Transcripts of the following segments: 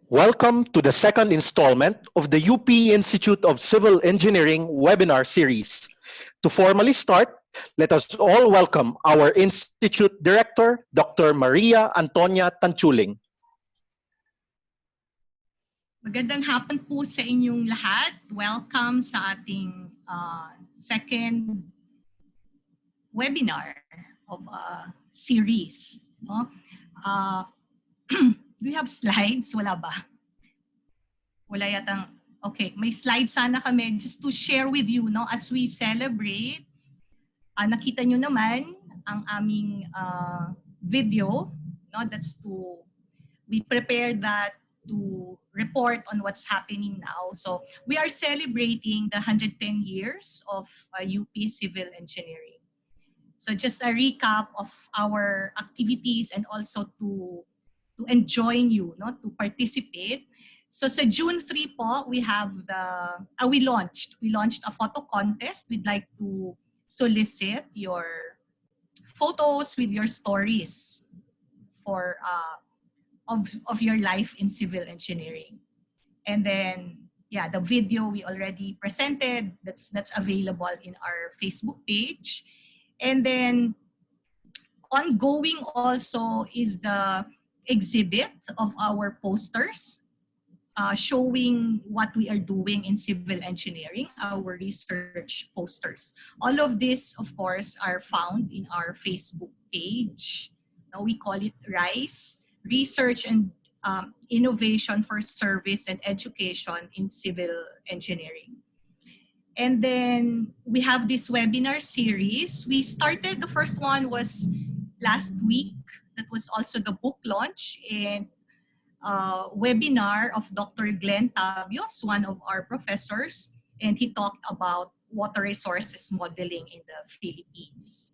Welcome to the second installment of the UP Institute of Civil Engineering webinar series. To formally start, let us all welcome our Institute Director, Dr. Maria Antonia Tanchuling. Magandang hapon po sa inyong lahat. Welcome sa ating second webinar of a series. No? Do you have slides? Wala ba? Wala yatang. Okay, may slides sana kami just to share with you, no, as we celebrate. Nakita nyo naman ang aming video, no, we prepared that to report on what's happening now. So we are celebrating the 110 years of UP Civil Engineering. So just a recap of our activities and also to enjoin you, no, to participate. So sa June 3 po, we have we launched a photo contest. We'd like to solicit your photos with your stories for of your life in civil engineering. And then, yeah, the video we already presented, that's available in our Facebook page. And then, ongoing also is the exhibit of our posters showing what we are doing in civil engineering, our research posters. All of this, of course, are found in our Facebook page. Now we call it RISE, Research and Innovation for Service and Education in Civil Engineering. And then we have this webinar series. We started, the first one was last week. That was also the book launch and webinar of Dr. Glenn Tabios, one of our professors, and he talked about water resources modeling in the Philippines.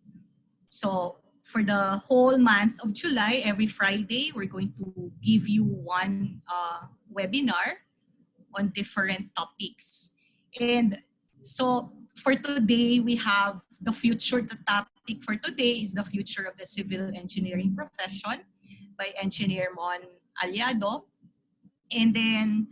So for the whole month of July, every Friday, we're going to give you one webinar on different topics. And so for today, we have the future. The topic for today is the future of the civil engineering profession by Engineer Ramon Allado. And then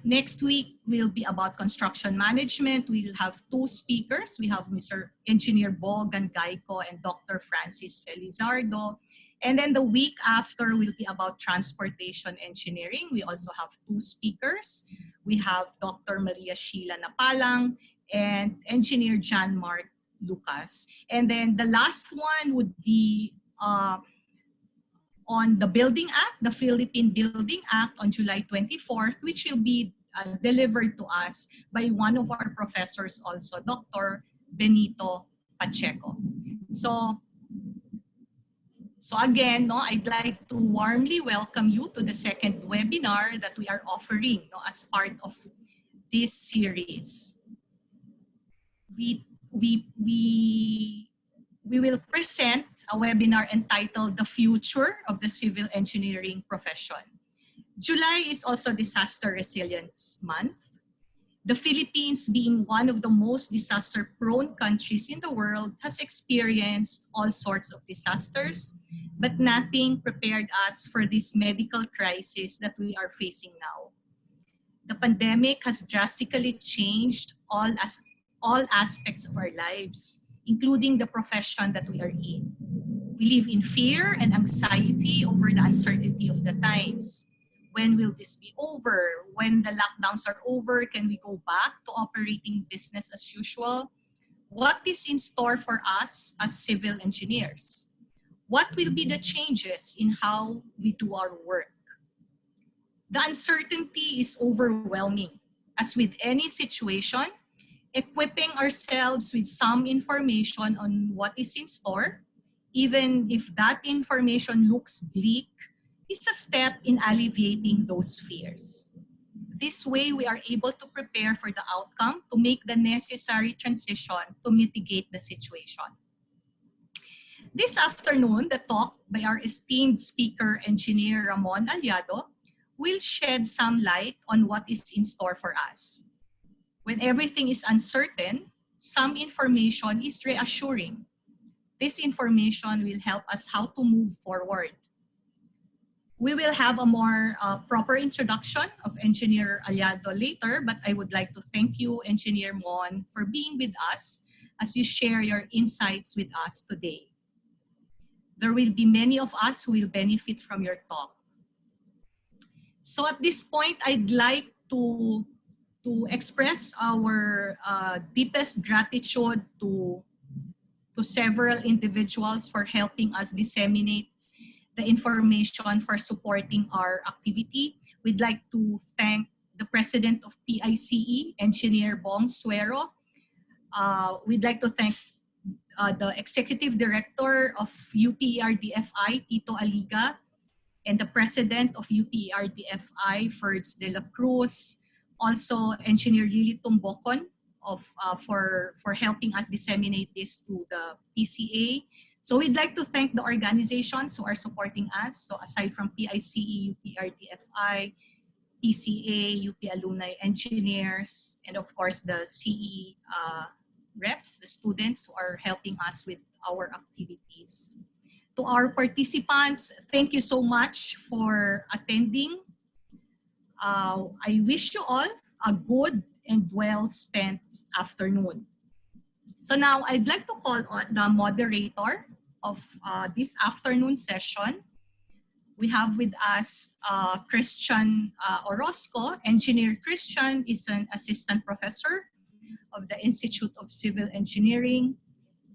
next week will be about construction management. We'll have two speakers. We have Mr. Engineer Bo Gangayco and Dr. Francis Felizardo. And then the week after will be about transportation engineering. We also have two speakers. We have Dr. Maria Sheila Napalang and Engineer John Mark Lucas. And then the last one would be on the Building Act, the Philippine Building Act on July 24th, which will be delivered to us by one of our professors also, Dr. Benito Pacheco. So again, no, I'd like to warmly welcome you to the second webinar that we are offering, no, as part of this series. We will present a webinar entitled The Future of the Civil Engineering Profession. July is also Disaster Resilience Month. The Philippines, being one of the most disaster-prone countries in the world, has experienced all sorts of disasters, but nothing prepared us for this medical crisis that we are facing now. The pandemic has drastically changed all aspects of our lives, including the profession that we are in. We live in fear and anxiety over the uncertainty of the times. When will this be over? When the lockdowns are over, can we go back to operating business as usual? What is in store for us as civil engineers? What will be the changes in how we do our work? The uncertainty is overwhelming. As with any situation, equipping ourselves with some information on what is in store, even if that information looks bleak, is a step in alleviating those fears. This way, we are able to prepare for the outcome to make the necessary transition to mitigate the situation. This afternoon, the talk by our esteemed speaker, Engineer Ramon Allado, will shed some light on what is in store for us. When everything is uncertain, some information is reassuring. This information will help us how to move forward. We will have a more proper introduction of Engineer Allado later, but I would like to thank you, Engineer Mon, for being with us as you share your insights with us today. There will be many of us who will benefit from your talk. So at this point, I'd like to express our deepest gratitude to several individuals for helping us disseminate the information for supporting our activity. We'd like to thank the President of PICE, Engineer Bong Suero. We'd like to thank the Executive Director of UPERDFI, Tito Aliga, and the President of UPERDFI, Ferds de la Cruz. Also, Engineer Lily Tumbocon for helping us disseminate this to the PCA. So we'd like to thank the organizations who are supporting us. So aside from PICE, UPRDFI, PCA, UP Alumni Engineers, and of course the CE reps, the students who are helping us with our activities. To our participants, thank you so much for attending. I wish you all a good and well-spent afternoon. So now I'd like to call on the moderator of this afternoon session. We have with us Christian Orozco. Engineer Christian is an assistant professor of the Institute of Civil Engineering.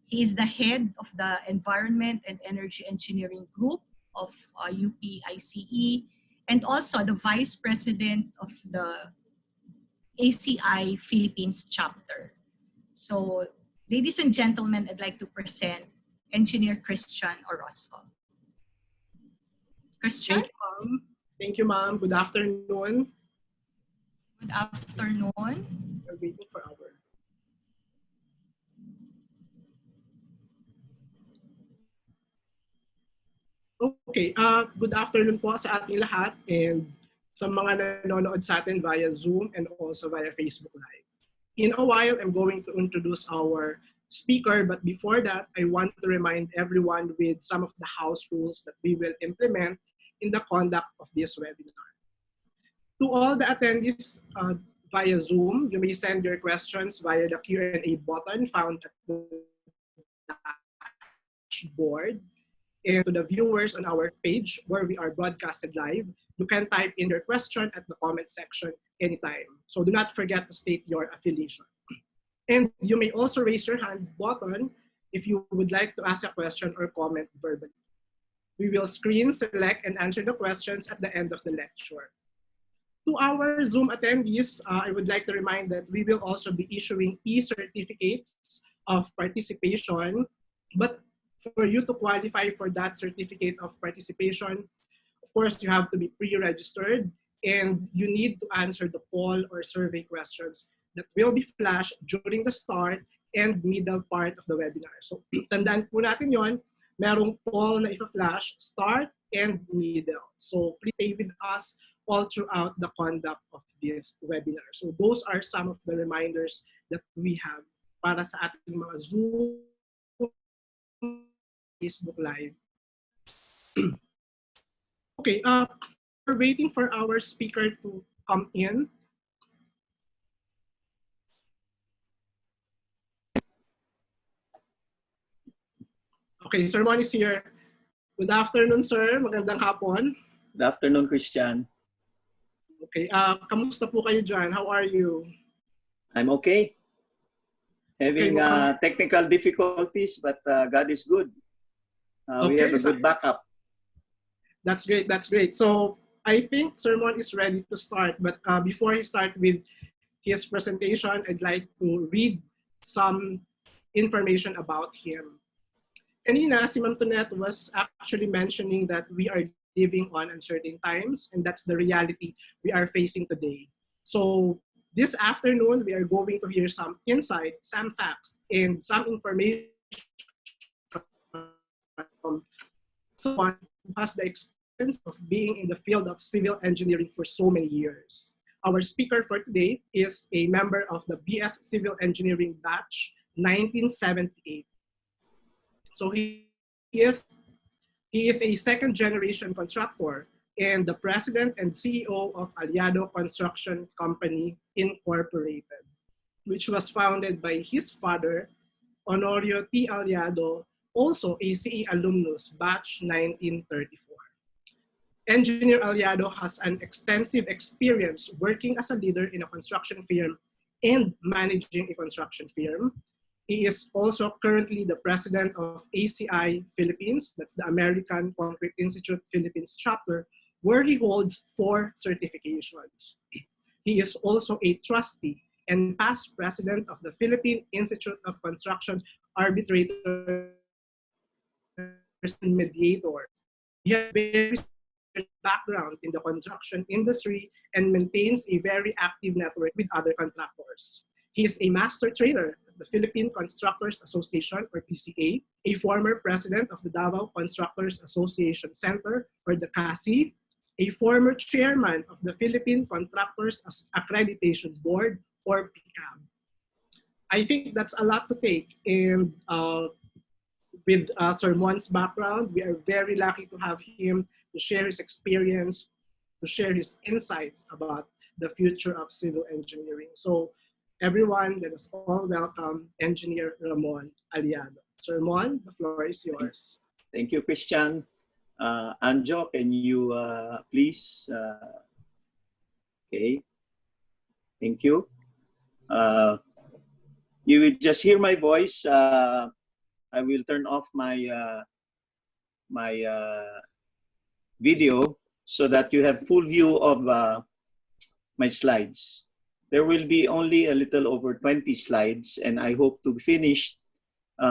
He is the head of the Environment and Energy Engineering Group of UPICE and also the vice president of the ACI Philippines chapter. So, ladies and gentlemen, I'd like to present Engineer Christian Orozco. Christian? Thank you, ma'am. Thank you, ma'am. Good afternoon. Good afternoon. We're waiting for our... Okay, good afternoon po sa ating lahat and sa mga nanonood sa atin via Zoom and also via Facebook Live. In a while, I'm going to introduce our speaker, but before that, I want to remind everyone with some of the house rules that we will implement in the conduct of this webinar. To all the attendees via Zoom, you may send your questions via the Q&A button found at the dashboard. And to the viewers on our page where we are broadcasted live, you can type in your question at the comment section anytime. So do not forget to state your affiliation. And you may also raise your hand button if you would like to ask a question or comment verbally. We will screen, select, and answer the questions at the end of the lecture. To our Zoom attendees, I would like to remind that we will also be issuing e-certificates of participation, but for you to qualify for that certificate of participation, of course, you have to be pre-registered and you need to answer the poll or survey questions that will be flashed during the start and middle part of the webinar. So, tandaan po natin yon, merong poll na ipa-flash, start and middle. So, please stay with us all throughout the conduct of this webinar. So, those are some of the reminders that we have para sa ating mga Zoom, Facebook Live. Okay, we're waiting for our speaker to come in. Okay, Sir Mon is here. Good afternoon, sir. Magandang hapon. Good afternoon, Christian. Okay, kamusta po kayo dyan? How are you? I'm okay. Having technical difficulties, but God is good. We have a good backup. That's great. That's great. So I think Sir Mon is ready to start. But before he starts with his presentation, I'd like to read some information about him. Kanina, si Ma'am Tonette was actually mentioning that we are living on uncertain times, and that's the reality we are facing today. So this afternoon, we are going to hear some insight, some facts, and some information from someone who has the experience of being in the field of civil engineering for so many years. Our speaker for today is a member of the BS Civil Engineering Batch 1978. So he is a second generation contractor and the president and CEO of Allado Construction Company Incorporated, which was founded by his father, Honorio T. Allado, also a CE alumnus, batch 1934. Engineer Allado has an extensive experience working as a leader in a construction firm and managing a construction firm. He is also currently the president of ACI Philippines, that's the American Concrete Institute Philippines chapter, where he holds 4 certifications. He is also a trustee and past president of the Philippine Institute of Construction Arbitrators and Mediators. He has very background in the construction industry and maintains a very active network with other contractors. He is a master trainer at the Philippine Constructors Association, or PCA, a former president of the Davao Constructors Association Center, or the CASI, a former chairman of the Philippine Contractors Accreditation Board, or PCAB. I think that's a lot to take, and with Sir Mon's background, we are very lucky to have him to share his experience, to share his insights about the future of civil engineering. So everyone, let us all welcome Engineer Ramon Allado. Sir Mon, the floor is yours. Thank you, Christian. Anjo, can you please? Okay. Thank you. You will just hear my voice. I will turn off my video so that you have full view of my slides. There will be only a little over 20 slides, and I hope to finish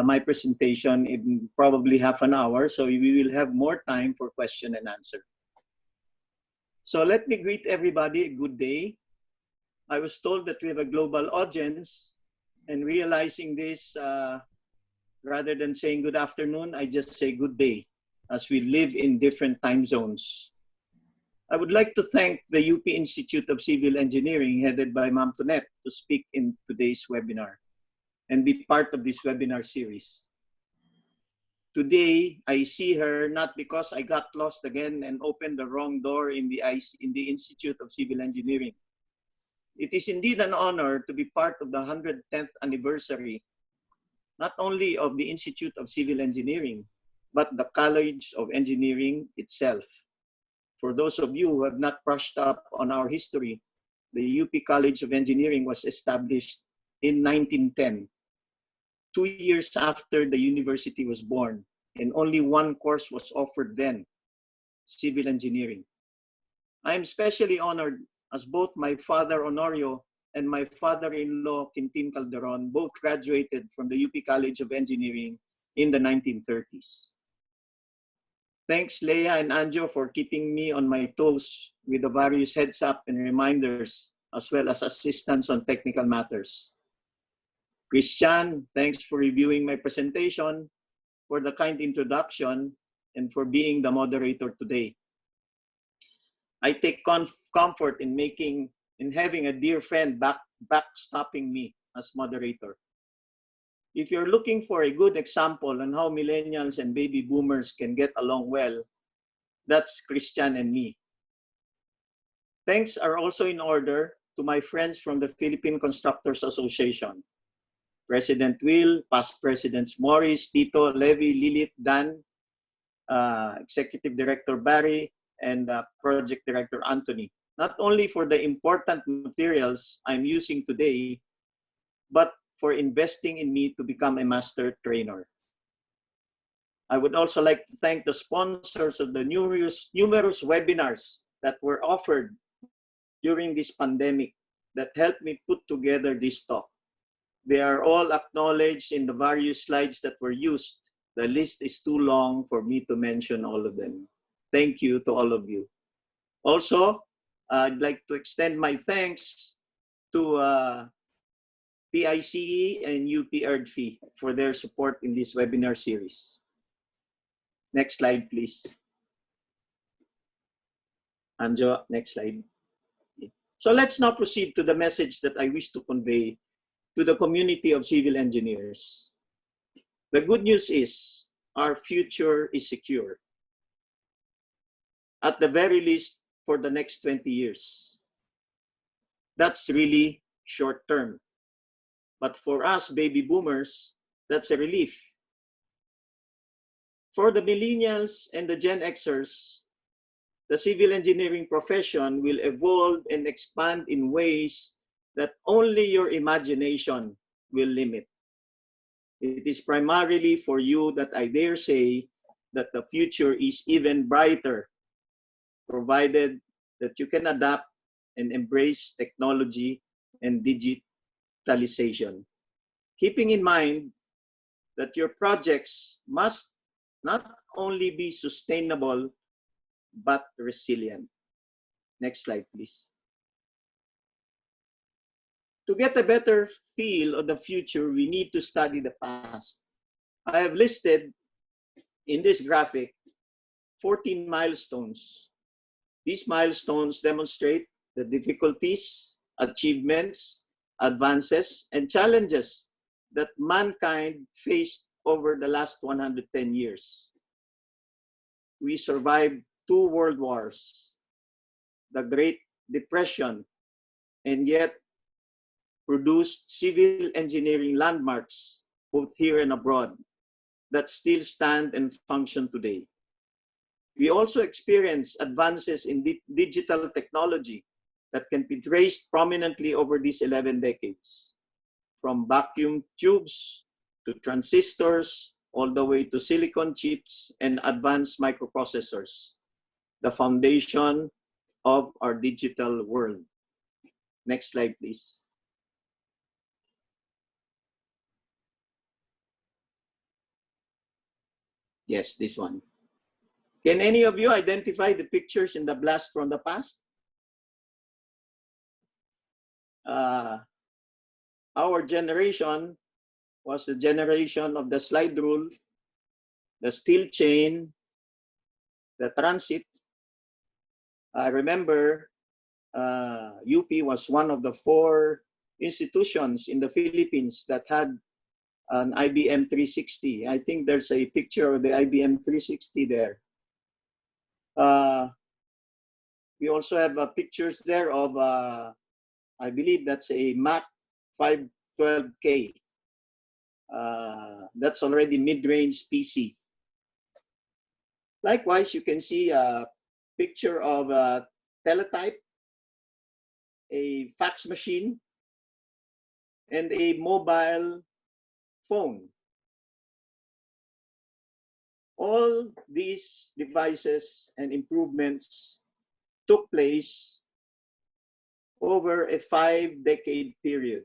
my presentation in probably half an hour, so we will have more time for question and answer. So let me greet everybody a good day. I was told that we have a global audience, and realizing this, rather than saying good afternoon, I just say good day, as we live in different time zones. I would like to thank the UP Institute of Civil Engineering, headed by Ma'am Tonet, to speak in today's webinar and be part of this webinar series. Today, I see her not because I got lost again and opened the wrong door in the Institute of Civil Engineering. It is indeed an honor to be part of the 110th anniversary, not only of the Institute of Civil Engineering, but the College of Engineering itself. For those of you who have not brushed up on our history, the UP College of Engineering was established in 1910, 2 years after the university was born, and only one course was offered then, civil engineering. I am especially honored as both my father Honorio and my father-in-law Quintin Calderon both graduated from the UP College of Engineering in the 1930s. Thanks, Leah and Anjo, for keeping me on my toes with the various heads up and reminders, as well as assistance on technical matters. Christian, thanks for reviewing my presentation, for the kind introduction, and for being the moderator today. I take comfort in having a dear friend backstopping me as moderator. If you're looking for a good example on how millennials and baby boomers can get along well, that's Christian and me. Thanks are also in order to my friends from the Philippine Constructors Association. President Will, past presidents Morris, Tito, Levy, Lilith, Dan, Executive Director Barry, and Project Director Anthony. Not only for the important materials I'm using today, but for investing in me to become a master trainer. I would also like to thank the sponsors of the numerous webinars that were offered during this pandemic that helped me put together this talk. They are all acknowledged in the various slides that were used. The list is too long for me to mention all of them. Thank you to all of you. Also, I'd like to extend my thanks to PICE and UP ERDFI for their support in this webinar series. Next slide, please. Anjo, next slide. So let's now proceed to the message that I wish to convey to the community of civil engineers. The good news is our future is secure. at the very least for the next 20 years. That's really short term. But for us baby boomers, that's a relief. For the millennials and the Gen Xers, the civil engineering profession will evolve and expand in ways that only your imagination will limit. It is primarily for you that I dare say that the future is even brighter, provided that you can adapt and embrace technology and digitalization. Keeping in mind that your projects must not only be sustainable, but resilient. Next slide, please. To get a better feel of the future, we need to study the past. I have listed in this graphic 14 milestones. These milestones demonstrate the difficulties, achievements, advances, and challenges that mankind faced over the last 110 years. We survived 2 world wars, the Great Depression, and yet produced civil engineering landmarks, both here and abroad, that still stand and function today. We also experienced advances in digital technology that can be traced prominently over these 11 decades, from vacuum tubes to transistors, all the way to silicon chips and advanced microprocessors, the foundation of our digital world. Next slide, please. Yes, this one. Can any of you identify the pictures in the blast from the past? Our generation was the generation of the slide rule, the steel chain, the transit. I remember UP was one of the 4 institutions in the Philippines that had an IBM 360. I think there's a picture of the IBM 360 there. We also have pictures there of, I believe that's a Mac 512K. That's already mid-range PC. Likewise, you can see a picture of a teletype, a fax machine, and a mobile phone. All these devices and improvements took place over a 5-decade period,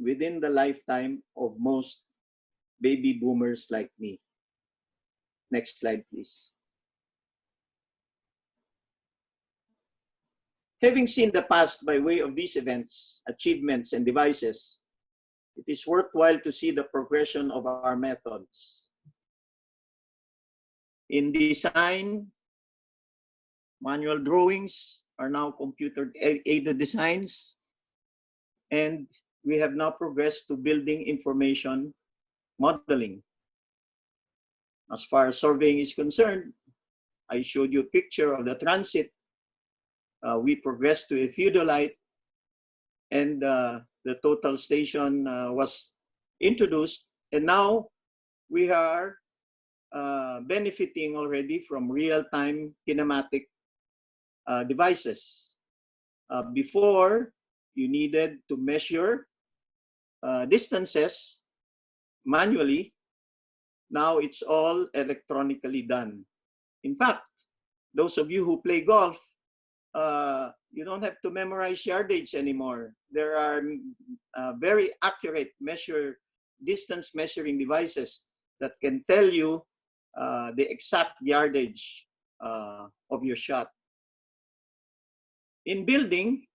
within the lifetime of most baby boomers like me. Next slide, please. Having seen the past by way of these events, achievements, and devices, it is worthwhile to see the progression of our methods. In design, manual drawings are now computer-aided designs, and we have now progressed to building information modeling. As far as surveying is concerned, I showed you a picture of the transit. We progressed to a theodolite, and the total station was introduced, and now we are benefiting already from real-time kinematic devices. Before, you needed to measure distances manually. Now it's all electronically done. In fact, those of you who play golf, you don't have to memorize yardage anymore. There are very accurate distance measuring devices that can tell you the exact yardage of your shot. In building,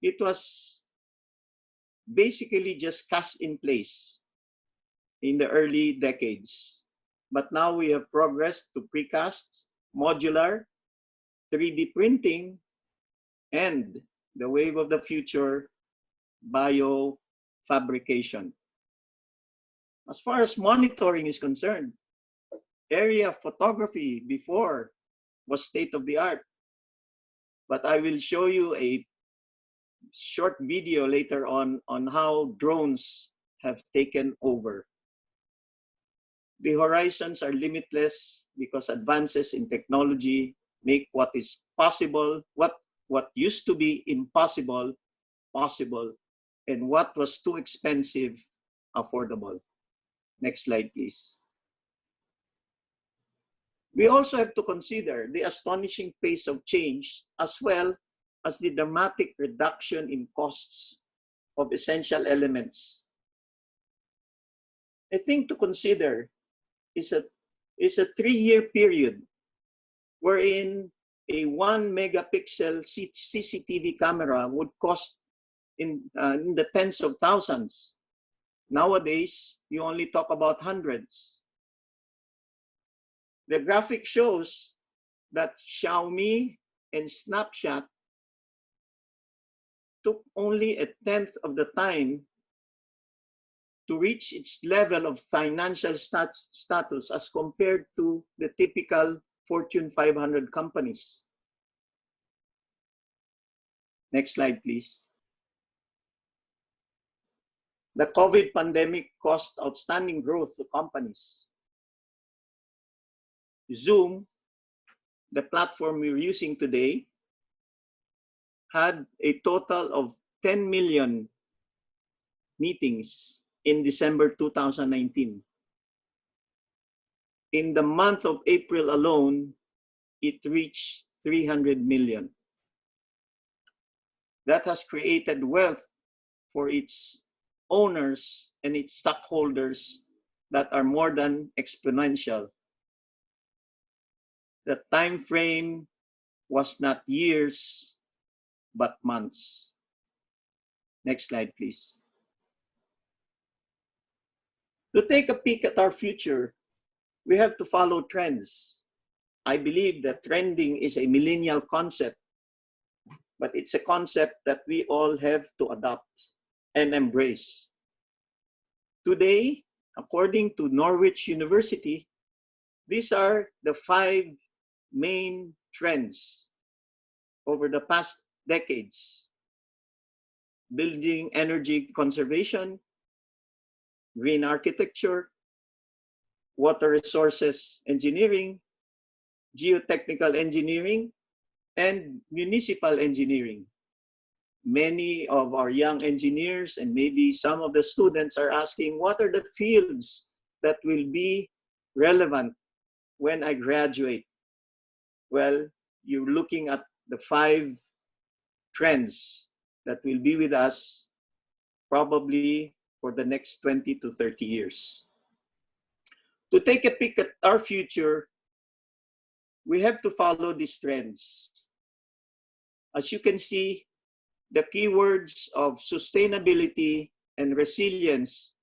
it was basically just cast in place in the early decades. But now we have progressed to precast, modular, 3D printing, and the wave of the future, biofabrication. As far as monitoring is concerned, area of photography before was state of the art. But I will show you a short video later on how drones have taken over. The horizons are limitless because advances in technology make what is possible, what used to be impossible, possible, and what was too expensive, affordable. Next slide, please. We also have to consider the astonishing pace of change as well as the dramatic reduction in costs of essential elements. A thing to consider is a 3-year period wherein a 1 megapixel CCTV camera would cost in the tens of thousands. Nowadays, you only talk about hundreds. The graphic shows that Xiaomi and Snapchat took only a tenth of the time to reach its level of financial status as compared to the typical Fortune 500 companies. Next slide, please. The COVID pandemic caused outstanding growth to companies. Zoom, the platform we're using today, had a total of 10 million meetings in December 2019. In the month of April alone, it reached 300 million. That has created wealth for its owners and its stockholders that are more than exponential. The time frame was not years, but months. Next slide, please. To take a peek at our future, we have to follow trends. I believe that trending is a millennial concept, but it's a concept that we all have to adopt and embrace. Today, according to Norwich University, these are the 5 main trends over the past decades: building energy conservation, green architecture, water resources engineering, geotechnical engineering, and municipal engineering. Many of our young engineers and maybe some of the students are asking, what are the fields that will be relevant when I graduate? Well, you're looking at the 5 trends that will be with us probably for the next 20 to 30 years. To take a peek at our future, we have to follow these trends. As you can see, the keywords of sustainability and resilience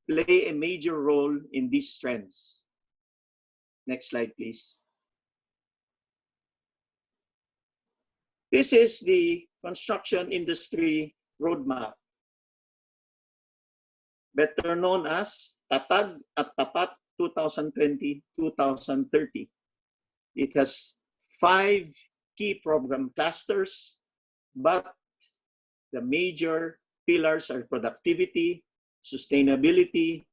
play a major role in these trends. Next slide, please. This is the construction industry roadmap, better known as Tatag at Tapat 2020-2030. It has 5 key program clusters, but the major pillars are productivity, sustainability,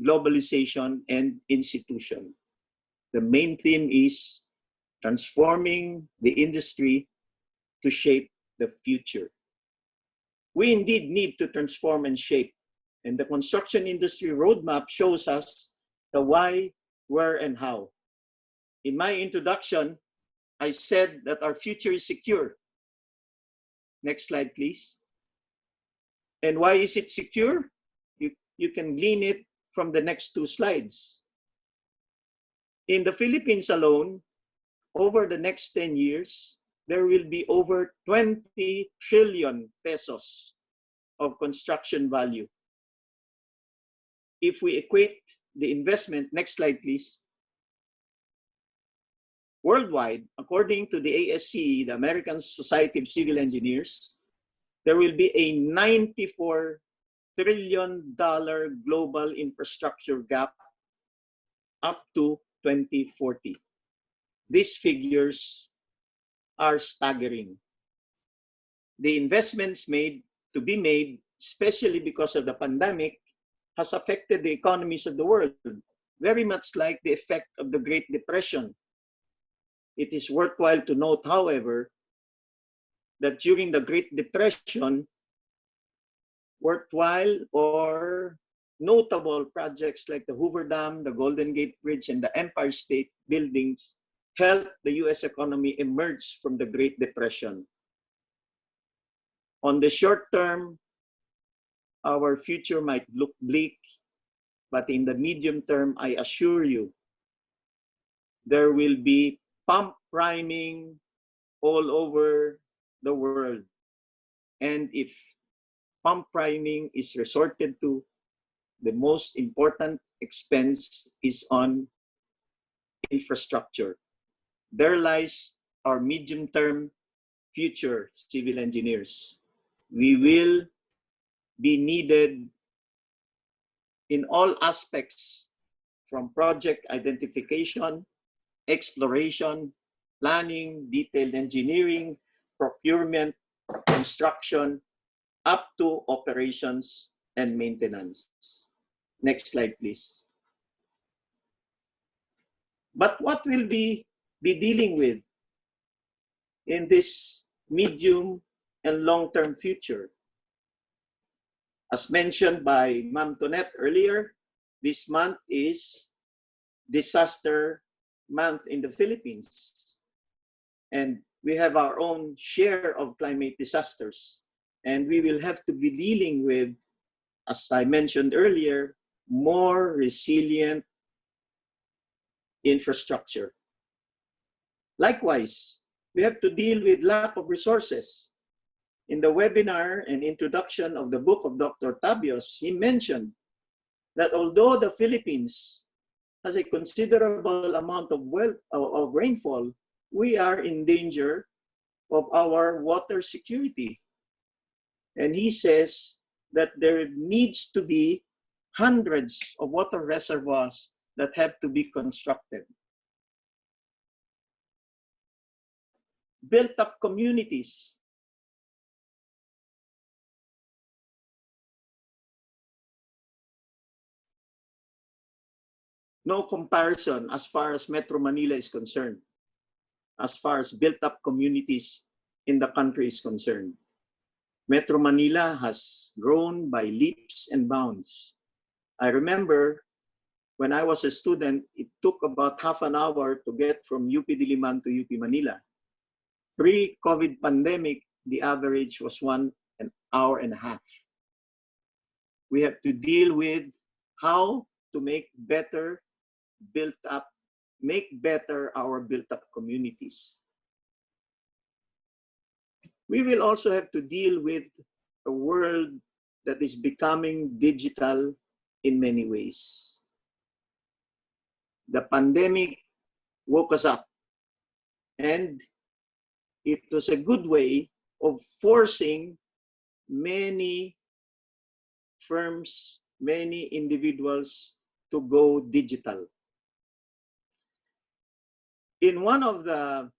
globalization, and institution. The main theme is transforming the industry to shape the future. We indeed need to transform and shape, and the construction industry roadmap shows us the why, where, and how. In my introduction, I said that our future is secure. Next slide, please. And why is it secure? You can glean it from the next 2 slides. In the Philippines alone, over the next 10 years, there will be over 20 trillion pesos of construction value. If we equate the investment, next slide, please. Worldwide, according to the ASCE, the American Society of Civil Engineers, there will be a $94 trillion global infrastructure gap up to 2040. These figures are staggering. The investments to be made, especially because of the pandemic, has affected the economies of the world, very much like the effect of the Great Depression. It is worthwhile to note, however, that during the Great Depression, worthwhile or notable projects like the Hoover Dam, the Golden Gate Bridge, and the Empire State Buildings helped the US economy emerge from the Great Depression. On the short term, our future might look bleak, but in the medium term, I assure you, there will be pump priming all over the world. And if pump priming is resorted to, the most important expense is on infrastructure. There lies our medium-term future civil engineers. We will be needed in all aspects, from project identification, exploration, planning, detailed engineering, procurement, construction, up to operations and maintenance. Next slide, please. But what will we be dealing with in this medium and long-term future? As mentioned by Ma'am Tonette earlier, this month is Disaster Month in the Philippines. And we have our own share of climate disasters. And we will have to be dealing with, as I mentioned earlier, more resilient infrastructure. Likewise, we have to deal with lack of resources. In the webinar and introduction of the book of Dr. Tabios, he mentioned that although the Philippines has a considerable amount of rainfall, we are in danger of our water security. And he says that there needs to be hundreds of water reservoirs that have to be constructed. Built up communities. No comparison as far as Metro Manila is concerned, as far as built up communities in the country is concerned. Metro Manila has grown by leaps and bounds. I remember when I was a student, it took about half an hour to get from UP Diliman to UP Manila. Pre-COVID pandemic, the average was 1 hour and a half. We have to deal with how to make better our built up communities. We will also have to deal with a world that is becoming digital in many ways. The pandemic woke us up, and it was a good way of forcing many firms, many individuals to go digital. In one of the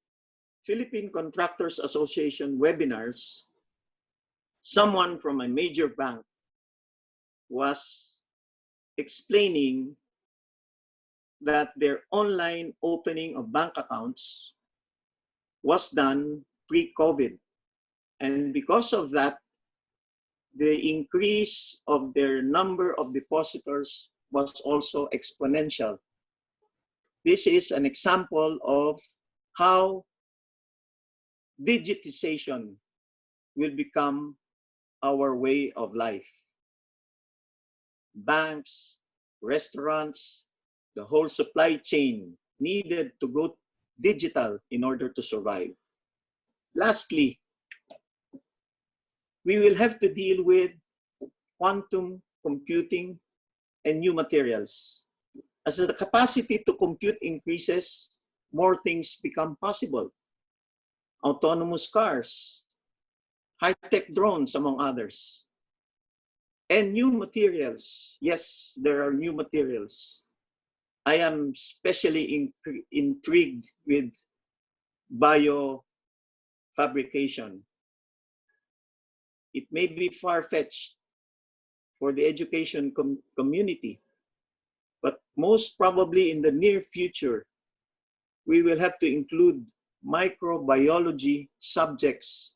Philippine Contractors Association webinars, someone from a major bank was explaining that their online opening of bank accounts was done pre-COVID. And because of that, the increase of their number of depositors was also exponential. This is an example of how digitization will become our way of life. Banks, restaurants, the whole supply chain needed to go digital in order to survive. Lastly, we will have to deal with quantum computing and new materials. As the capacity to compute increases, more things become possible. Autonomous cars, high-tech drones, among others. And new materials. Yes, there are new materials. I am especially intrigued with biofabrication. It may be far-fetched for the education community, but most probably in the near future, we will have to include microbiology subjects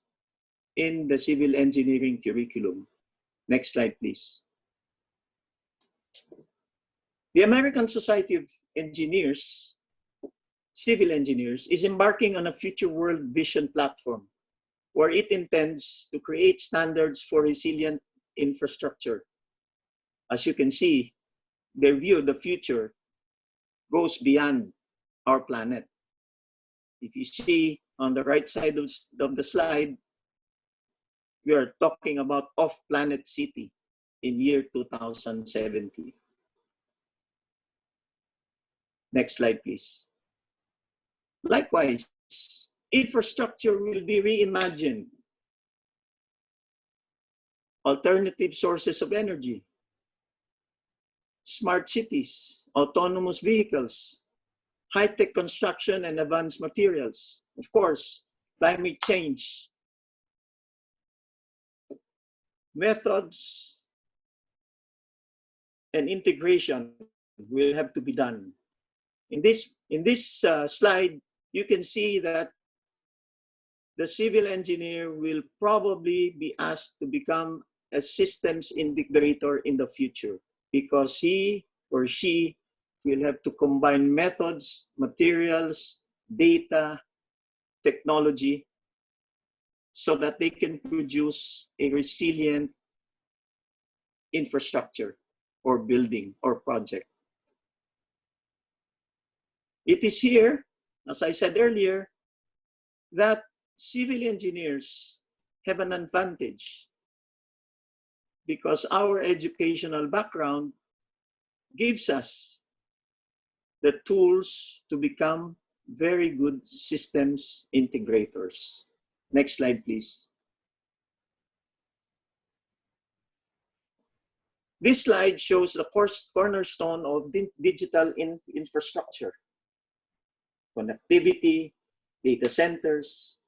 in the civil engineering curriculum. Next slide, please. The American Society of Engineers, Civil Engineers, is embarking on a future world vision platform where it intends to create standards for resilient infrastructure. As you can see, their view of the future goes beyond our planet. If you see on the right side of the slide, we are talking about off-planet city in year 2070. Next slide, please. Likewise, infrastructure will be reimagined. Alternative sources of energy, smart cities, autonomous vehicles, high-tech construction and advanced materials. Of course, climate change. Methods and integration will have to be done. In this slide, you can see that the civil engineer will probably be asked to become a systems integrator in the future because he or she will have to combine methods, materials, data, technology, so that they can produce a resilient infrastructure or building or project. It is here, as I said earlier, that civil engineers have an advantage because our educational background gives us the tools to become very good systems integrators. Next slide, please. This slide shows the cornerstone of digital infrastructure. Connectivity, data centers,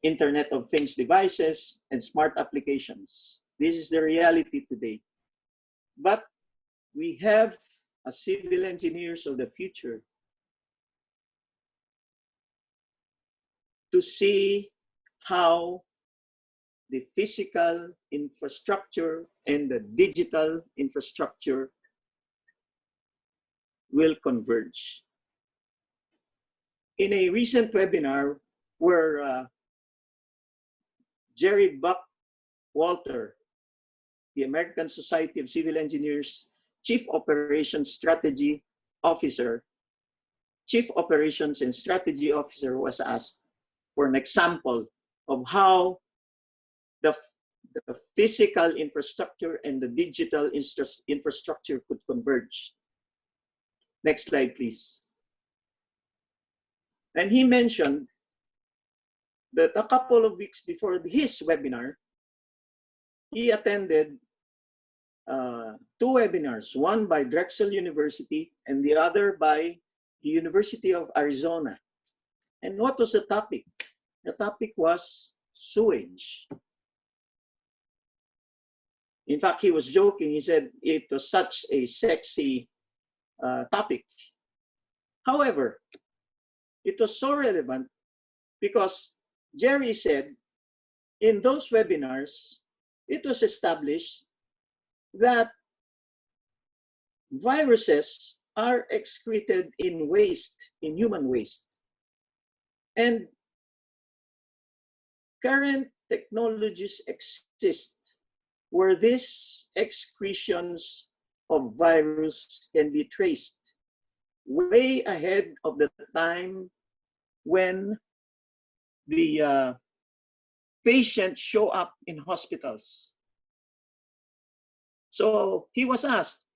Internet of Things devices, and smart applications. This is the reality today. But we have as civil engineers of the future to see how the physical infrastructure and the digital infrastructure will converge. In a recent webinar where Jerry Buckwalter, the American Society of Civil Engineers Chief Operations Strategy Officer, Chief Operations and Strategy Officer was asked for an example of how the physical infrastructure and the digital infrastructure could converge. Next slide, please. And he mentioned that a couple of weeks before his webinar, he attended two webinars, one by Drexel University and the other by the University of Arizona. And what was the topic? The topic was sewage. In fact, he was joking. He said it was such a sexy topic. However, it was so relevant because Jerry said in those webinars, it was established that viruses are excreted in waste, in human waste. And current technologies exist where these excretions of virus can be traced way ahead of the time when the patients show up in hospitals. So he was asked,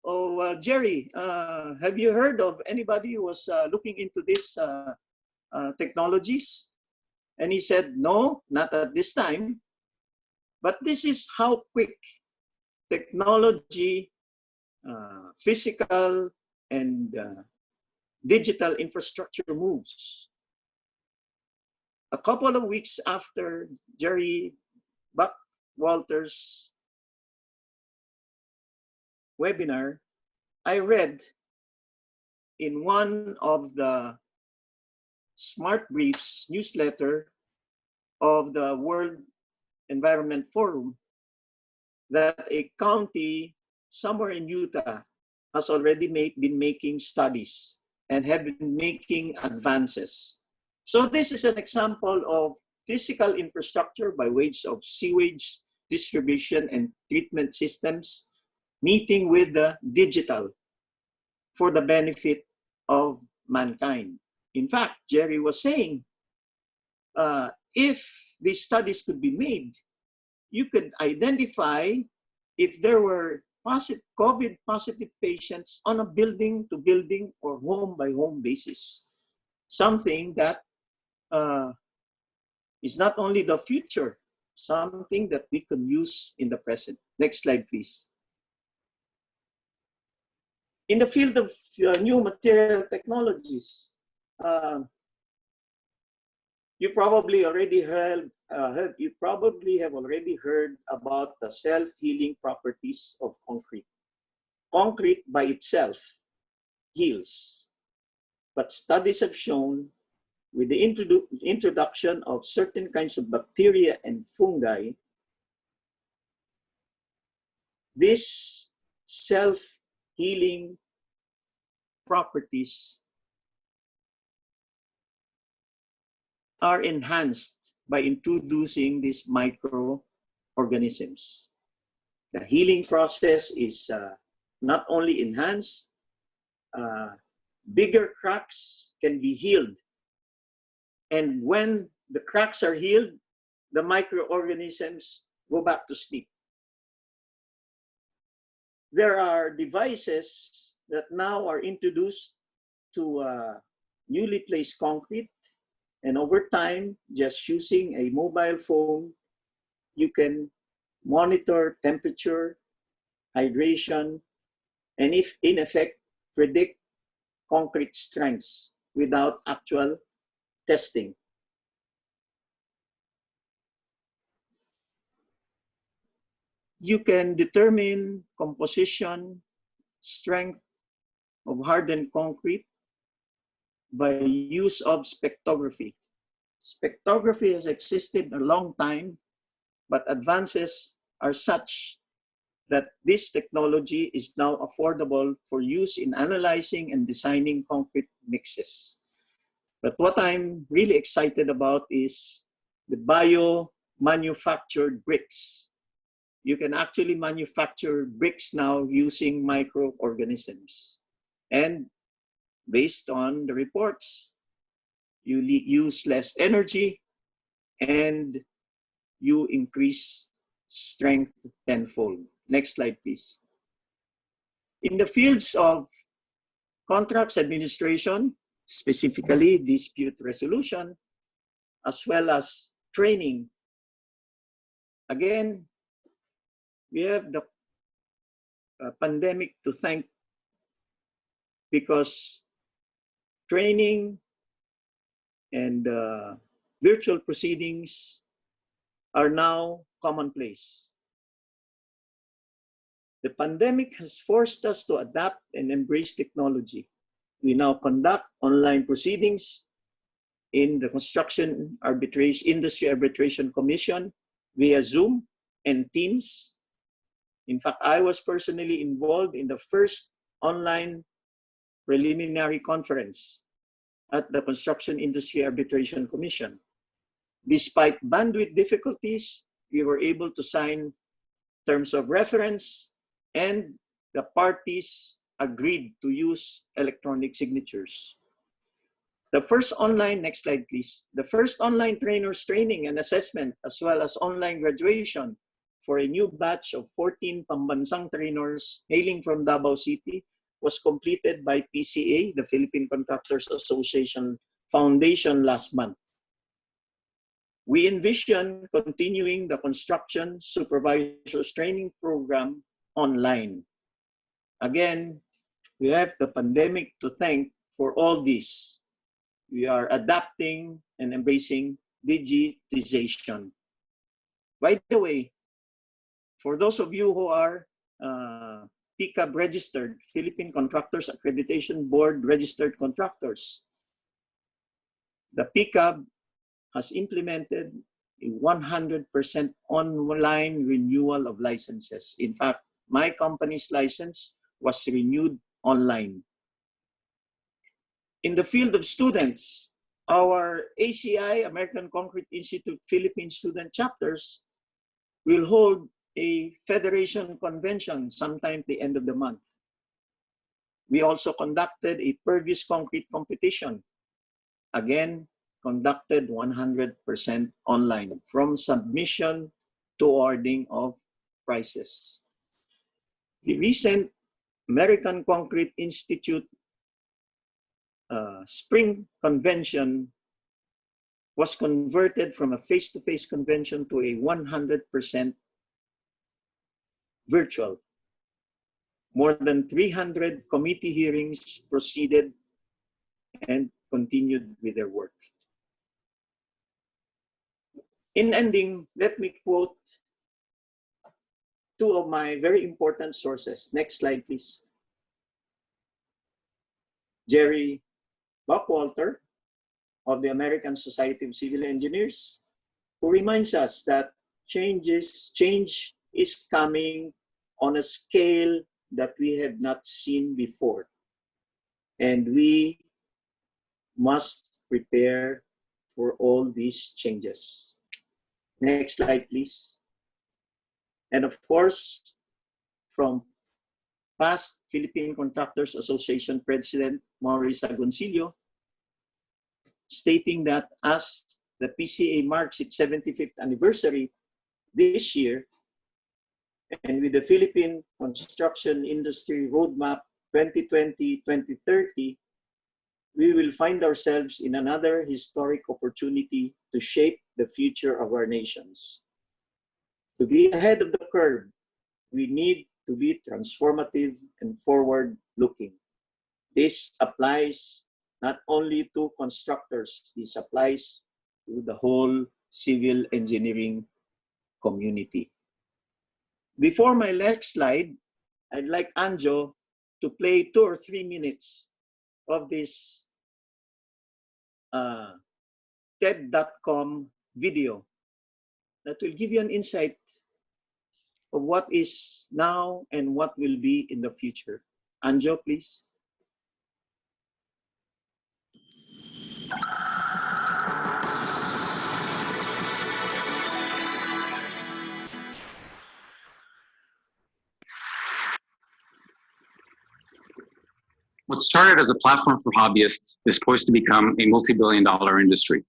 "Oh, Jerry, have you heard of anybody who was looking into these technologies?" And he said, "No, not at this time." But this is how quick technology, physical and digital infrastructure moves. A couple of weeks after Jerry Buckwalter's webinar, I read in one of the Smart Briefs newsletter of the World Environment Forum that a county somewhere in Utah has already been making studies and have been making advances. So this is an example of physical infrastructure by ways of sewage distribution and treatment systems meeting with the digital for the benefit of mankind. In fact, Jerry was saying, if these studies could be made, you could identify if there were COVID positive patients on a building to building or home by home basis. Something that is not only the future, something that we can use in the present. Next slide, please. In the field of new material technologies, you probably already heard, you probably have already heard about the self-healing properties of concrete. Concrete by itself heals, but studies have shown with the introduction of certain kinds of bacteria and fungi, these self-healing properties are enhanced by introducing these microorganisms. The healing process is not only enhanced, bigger cracks can be healed. And when the cracks are healed, the microorganisms go back to sleep. There are devices that now are introduced to newly placed concrete. And over time, just using a mobile phone, you can monitor temperature, hydration, and if in effect, predict concrete strengths without actual testing. You can determine composition, strength of hardened concrete by use of spectrography. Spectrography has existed a long time, but advances are such that this technology is now affordable for use in analyzing and designing concrete mixes. But what I'm really excited about is the bio-manufactured bricks. You can actually manufacture bricks now using microorganisms. And based on the reports, you use less energy and you increase strength tenfold. Next slide, please. In the fields of contracts administration, specifically dispute resolution, as well as training, again, we have the pandemic to thank because training and virtual proceedings are now commonplace. The pandemic has forced us to adapt and embrace technology. We now conduct online proceedings in the Construction Industry Arbitration Commission via Zoom and Teams. In fact, I was personally involved in the first online preliminary conference at the Construction Industry Arbitration Commission. Despite bandwidth difficulties, we were able to sign terms of reference and the parties agreed to use electronic signatures. The first online, next slide please, the first online trainers training and assessment as well as online graduation for a new batch of 14 pambansang trainers hailing from Davao City was completed by PCA, the Philippine Contractors Association Foundation last month. We envision continuing the construction supervisors training program online. Again, We have the pandemic to thank for all this. We are adapting and embracing digitization. By the way, for those of you who are PCAB registered, Philippine Contractors Accreditation Board registered contractors, the PCAB has implemented a 100% online renewal of licenses. In fact, my company's license was renewed online. In the field of students, our ACI, American Concrete Institute Philippine Student Chapters, will hold a federation convention sometime at the end of the month. We also conducted a pervious concrete competition, again, conducted 100% online, from submission to awarding of prizes. The recent American Concrete Institute Spring Convention was converted from a face-to-face convention to a 100% virtual. More than 300 committee hearings proceeded and continued with their work. In ending, let me quote two of my very important sources. Next slide, please. Jerry Buckwalter of the American Society of Civil Engineers, who reminds us that change is coming on a scale that we have not seen before. And we must prepare for all these changes. Next slide, please. And of course, from past Philippine Contractors Association President Maurice Agoncillo, stating that as the PCA marks its 75th anniversary this year, and with the Philippine Construction Industry Roadmap 2020-2030, we will find ourselves in another historic opportunity to shape the future of our nations. To be ahead of the curve, we need to be transformative and forward-looking. This applies not only to constructors, this applies to the whole civil engineering community. Before my next slide, I'd like Anjo to play 2 or 3 minutes of this TED.com video that will give you an insight of what is now and what will be in the future. Anjo, please. What started as a platform for hobbyists is poised to become a multi-billion-dollar industry.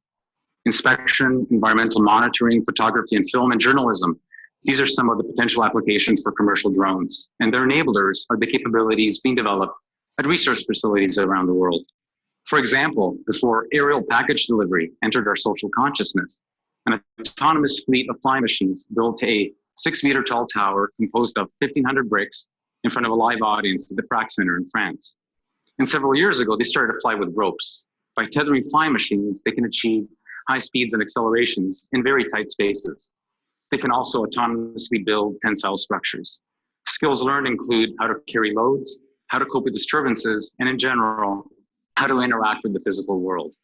Inspection, environmental monitoring, photography, and film and journalism. These are some of the potential applications for commercial drones, and their enablers are the capabilities being developed at research facilities around the world. For example, before aerial package delivery entered our social consciousness, an autonomous fleet of flying machines built a 6-meter tall tower composed of 1,500 bricks in front of a live audience at the Prac Center in France. And several years ago, they started to fly with ropes. By tethering flying machines, they can achieve high speeds and accelerations in very tight spaces. They can also autonomously build tensile structures. Skills learned include how to carry loads, how to cope with disturbances, and in general, how to interact with the physical world.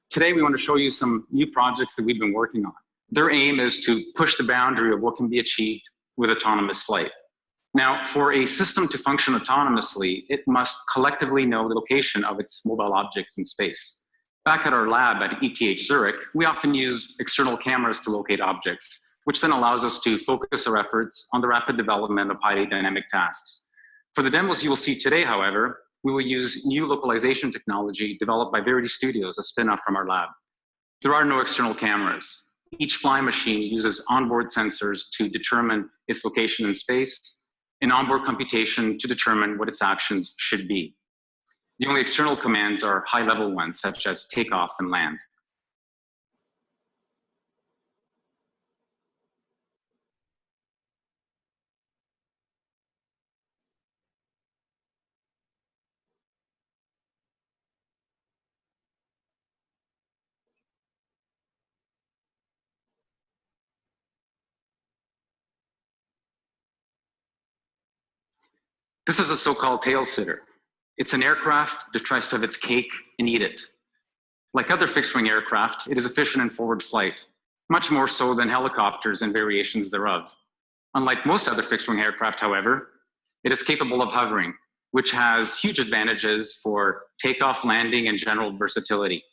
Today, we want to show you some new projects that we've been working on. Their aim is to push the boundary of what can be achieved with autonomous flight. Now, for a system to function autonomously, it must collectively know the location of its mobile objects in space. Back at our lab at ETH Zurich, we often use external cameras to locate objects, which then allows us to focus our efforts on the rapid development of highly dynamic tasks. For the demos you will see today, however, we will use new localization technology developed by Verity Studios, a spin-off from our lab. There are no external cameras. Each flying machine uses onboard sensors to determine its location in space, and onboard computation to determine what its actions should be. The only external commands are high-level ones, such as takeoff and land. This is a so-called tail sitter. It's an aircraft that tries to have its cake and eat it. Like other fixed-wing aircraft, it is efficient in forward flight, much more so than helicopters and variations thereof. Unlike most other fixed-wing aircraft, however, it is capable of hovering, which has huge advantages for takeoff, landing, and general versatility.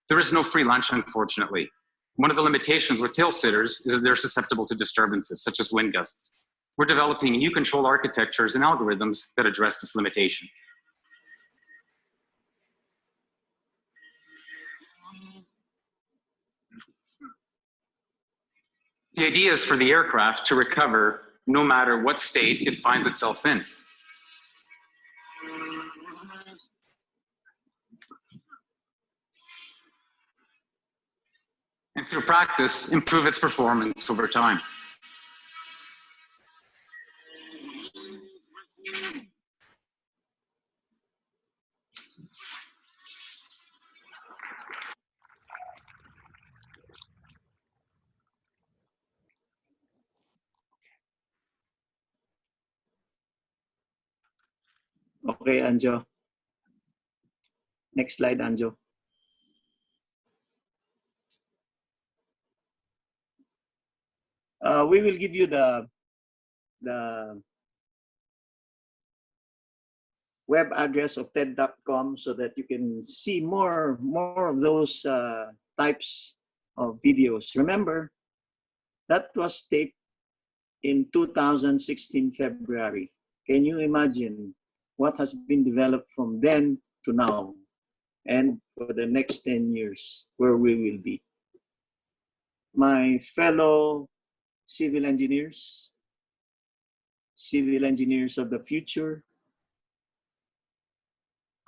There is no free lunch, unfortunately. One of the limitations with tail sitters is that they're susceptible to disturbances, such as wind gusts. We're developing new control architectures and algorithms that address this limitation. The idea is for the aircraft to recover no matter what state it finds itself in. And through practice, improve its performance over time. Okay, Anjo. Next slide, Anjo. We will give you the web address of TED.com so that you can see more of those types of videos. Remember, that was taped in 2016 February. Can you imagine what has been developed from then to now and for the next 10 years where we will be? My fellow civil engineers of the future,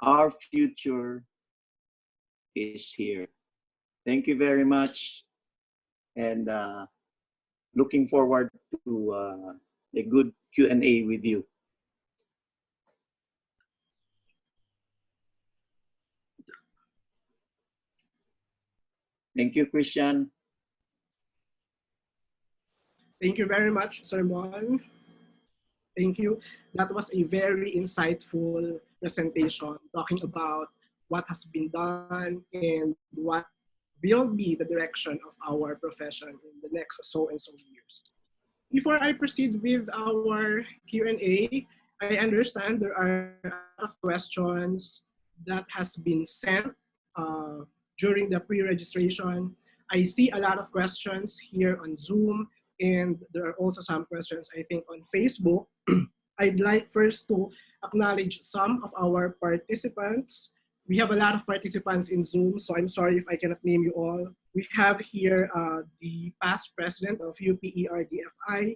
our future is here. Thank you very much, and looking forward to a good Q&A with you. Thank you, Christian. Thank you very much, Sir Mon. Thank you. That was a very insightful presentation talking about what has been done and what will be the direction of our profession in the next so and so years. Before I proceed with our Q&A, I understand there are a lot of questions that has been sent during the pre-registration. I see a lot of questions here on Zoom, and there are also some questions, I think, on Facebook. I'd like first to acknowledge some of our participants. We have a lot of participants in Zoom, so I'm sorry if I cannot name you all. We have here the past president of UPERDFI,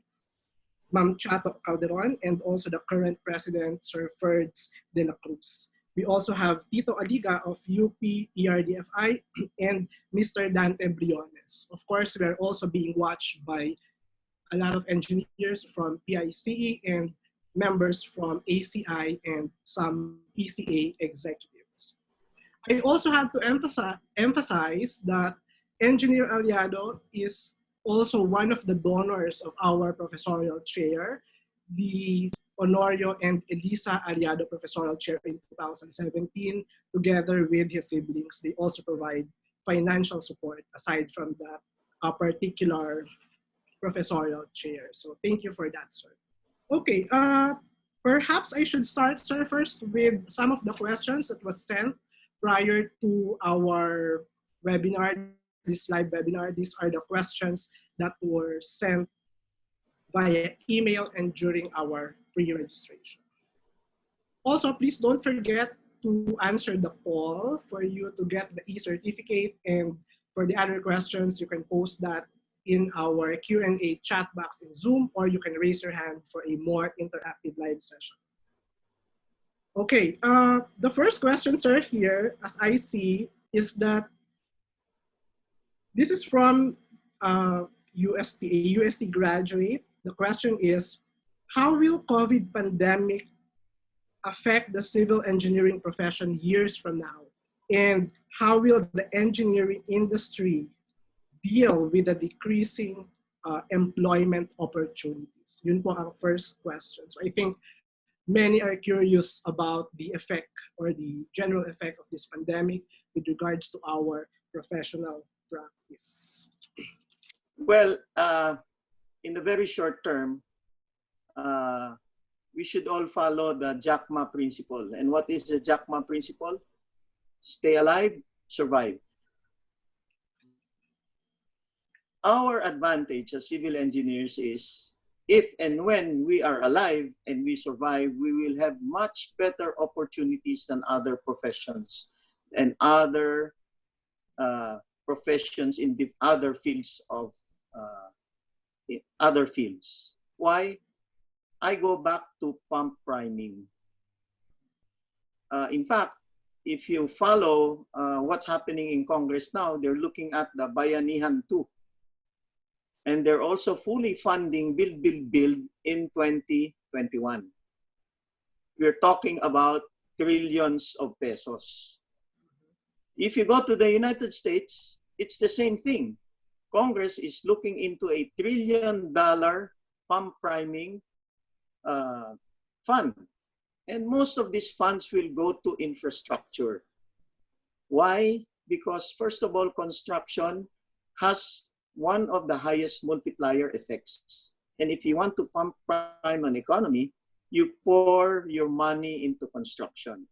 Ma'am Chato Calderon, and also the current president, Sir Ferds de la Cruz. We also have Tito Aliga of UPERDFI and Mr. Dante Briones. Of course, we are also being watched by a lot of engineers from PICE and members from ACI and some PCA executives. I also have to emphasize that Engineer Allado is also one of the donors of our professorial chair, the Honorio and Elisa Allado Professorial Chair in 2017. Together with his siblings, they also provide financial support aside from that particular professorial chair. So thank you for that, sir. Okay, perhaps I should start, sir, first with some of the questions that was sent prior to our webinar, this live webinar. These are the questions that were sent via email and during our pre-registration. Also, please don't forget to answer the poll for you to get the e-certificate, and for the other questions, you can post that in our Q&A chat box in Zoom, or you can raise your hand for a more interactive live session. Okay, the first question, sir, here, as I see, is that this is from UST, a UST graduate. The question is, how will COVID pandemic affect the civil engineering profession years from now? And how will the engineering industry deal with the decreasing employment opportunities? Yun po ang first question. So I think many are curious about the effect or the general effect of this pandemic with regards to our professional practice. Well, in the very short term, we should all follow the Jack Ma principle. And what is the Jack Ma principle? Stay alive, survive. Our advantage as civil engineers is if and when we are alive and we survive, we will have much better opportunities than other professions and other professions in the other fields of other fields. Why? I go back to pump priming. In fact, if you follow what's happening in Congress now, they're looking at the Bayanihan 2. And they're also fully funding Build, Build, Build in 2021. We're talking about trillions of pesos. If you go to the United States, it's the same thing. Congress is looking into a $1 trillion pump priming fund. And most of these funds will go to infrastructure. Why? Because first of all, construction has one of the highest multiplier effects. And if you want to pump prime an economy, you pour your money into construction.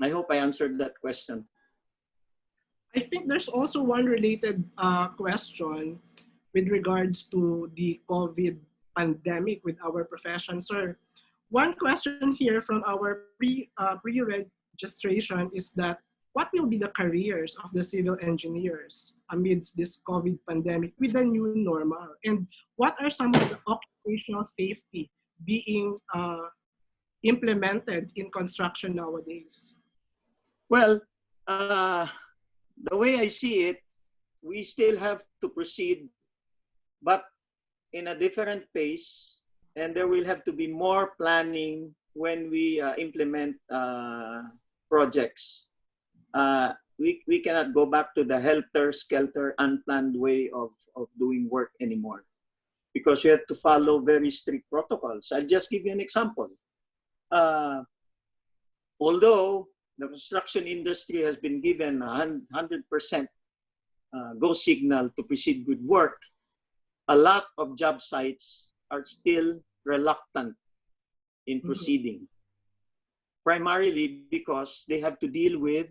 I hope I answered that question. I think there's also one related question with regards to the COVID pandemic with our profession, sir. One question here from our pre-registration is that what will be the careers of the civil engineers amidst this COVID pandemic with the new normal? And what are some of the occupational safety being implemented in construction nowadays? Well, the way I see it, we still have to proceed, but in a different pace, and there will have to be more planning when we implement projects. We cannot go back to the helter-skelter, unplanned way of doing work anymore because we have to follow very strict protocols. I'll just give you an example. Although the construction industry has been given 100% go signal to proceed with work, a lot of job sites are still reluctant in proceeding. Primarily because they have to deal with,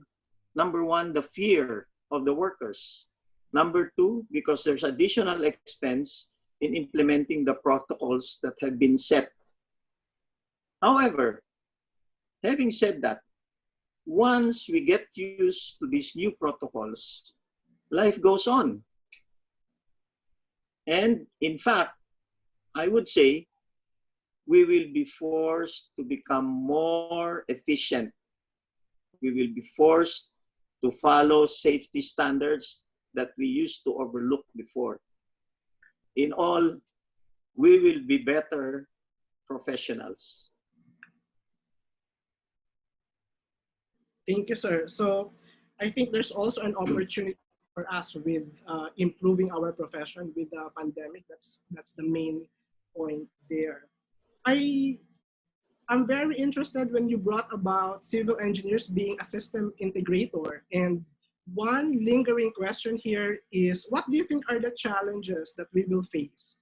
number one, the fear of the workers. Number two, because there's additional expense in implementing the protocols that have been set. However, having said that, once we get used to these new protocols, life goes on. And in fact, I would say we will be forced to become more efficient. We will be forced to follow safety standards that we used to overlook before. In all, we will be better professionals. Thank you, sir. So I think there's also an opportunity for us with improving our profession with the pandemic. That's the main point there. I'm very interested when you brought about civil engineers being a system integrator. And one lingering question here is, what do you think are the challenges that we will face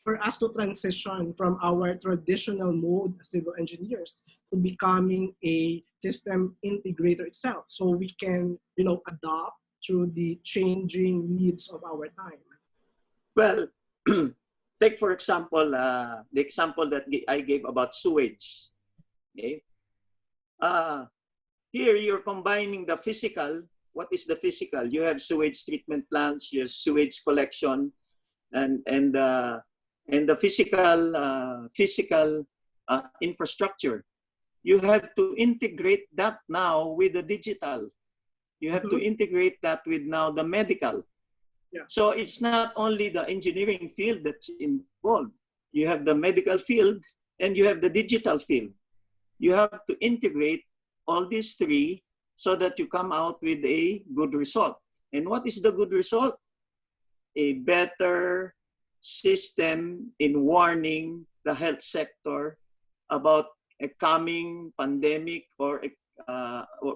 for us to transition from our traditional mode as civil engineers to becoming a system integrator itself, so we can, adapt to the changing needs of our time? Well, take for example, the example that I gave about sewage. Okay? Here you're combining the physical. What is the physical? You have sewage treatment plants, you have sewage collection, and the physical infrastructure. You have to integrate that now with the digital. You have to integrate that with now the medical. Yeah. So it's not only the engineering field that's involved. You have the medical field and you have the digital field. You have to integrate all these three so that you come out with a good result. And what is the good result? A better system in warning the health sector about a coming pandemic or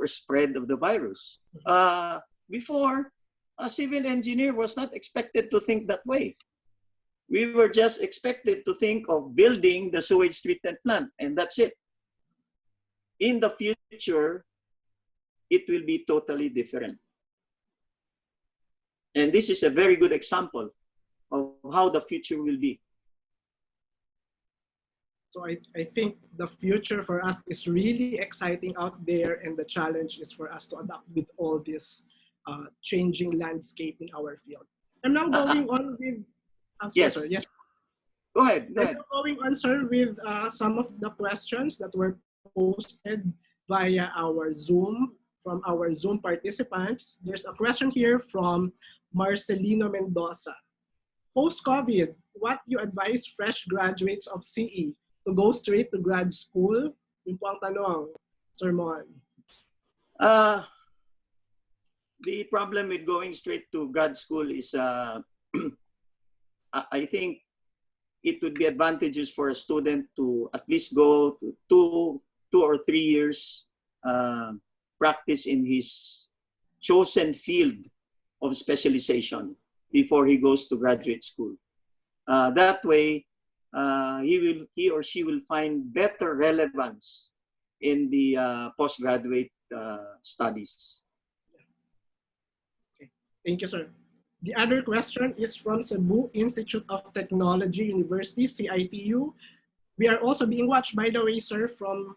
spread of the virus. Before, a civil engineer was not expected to think that way. We were just expected to think of building the sewage treatment plant, and that's it. In the future, it will be totally different. And this is a very good example of how the future will be. So I think the future for us is really exciting out there, and the challenge is for us to adapt with all this changing landscape in our field. I'm now going on with, Yes. sir, yes. Go ahead. Go ahead. I'm now going on, sir, with some of the questions that were posted via our Zoom, from our Zoom participants. There's a question here from Marcelino Mendoza. Post-COVID, what you advise fresh graduates of CE to go straight to grad school? Yun po ang tanong, Sir Mon. The problem with going straight to grad school is, I think it would be advantageous for a student to at least go to two or 3 years practice in his chosen field of specialization before he goes to graduate school. That way, he or she will find better relevance in the postgraduate studies. Okay. Thank you, sir. The other question is from Cebu Institute of Technology University, CITU. We are also being watched, by the way, sir, from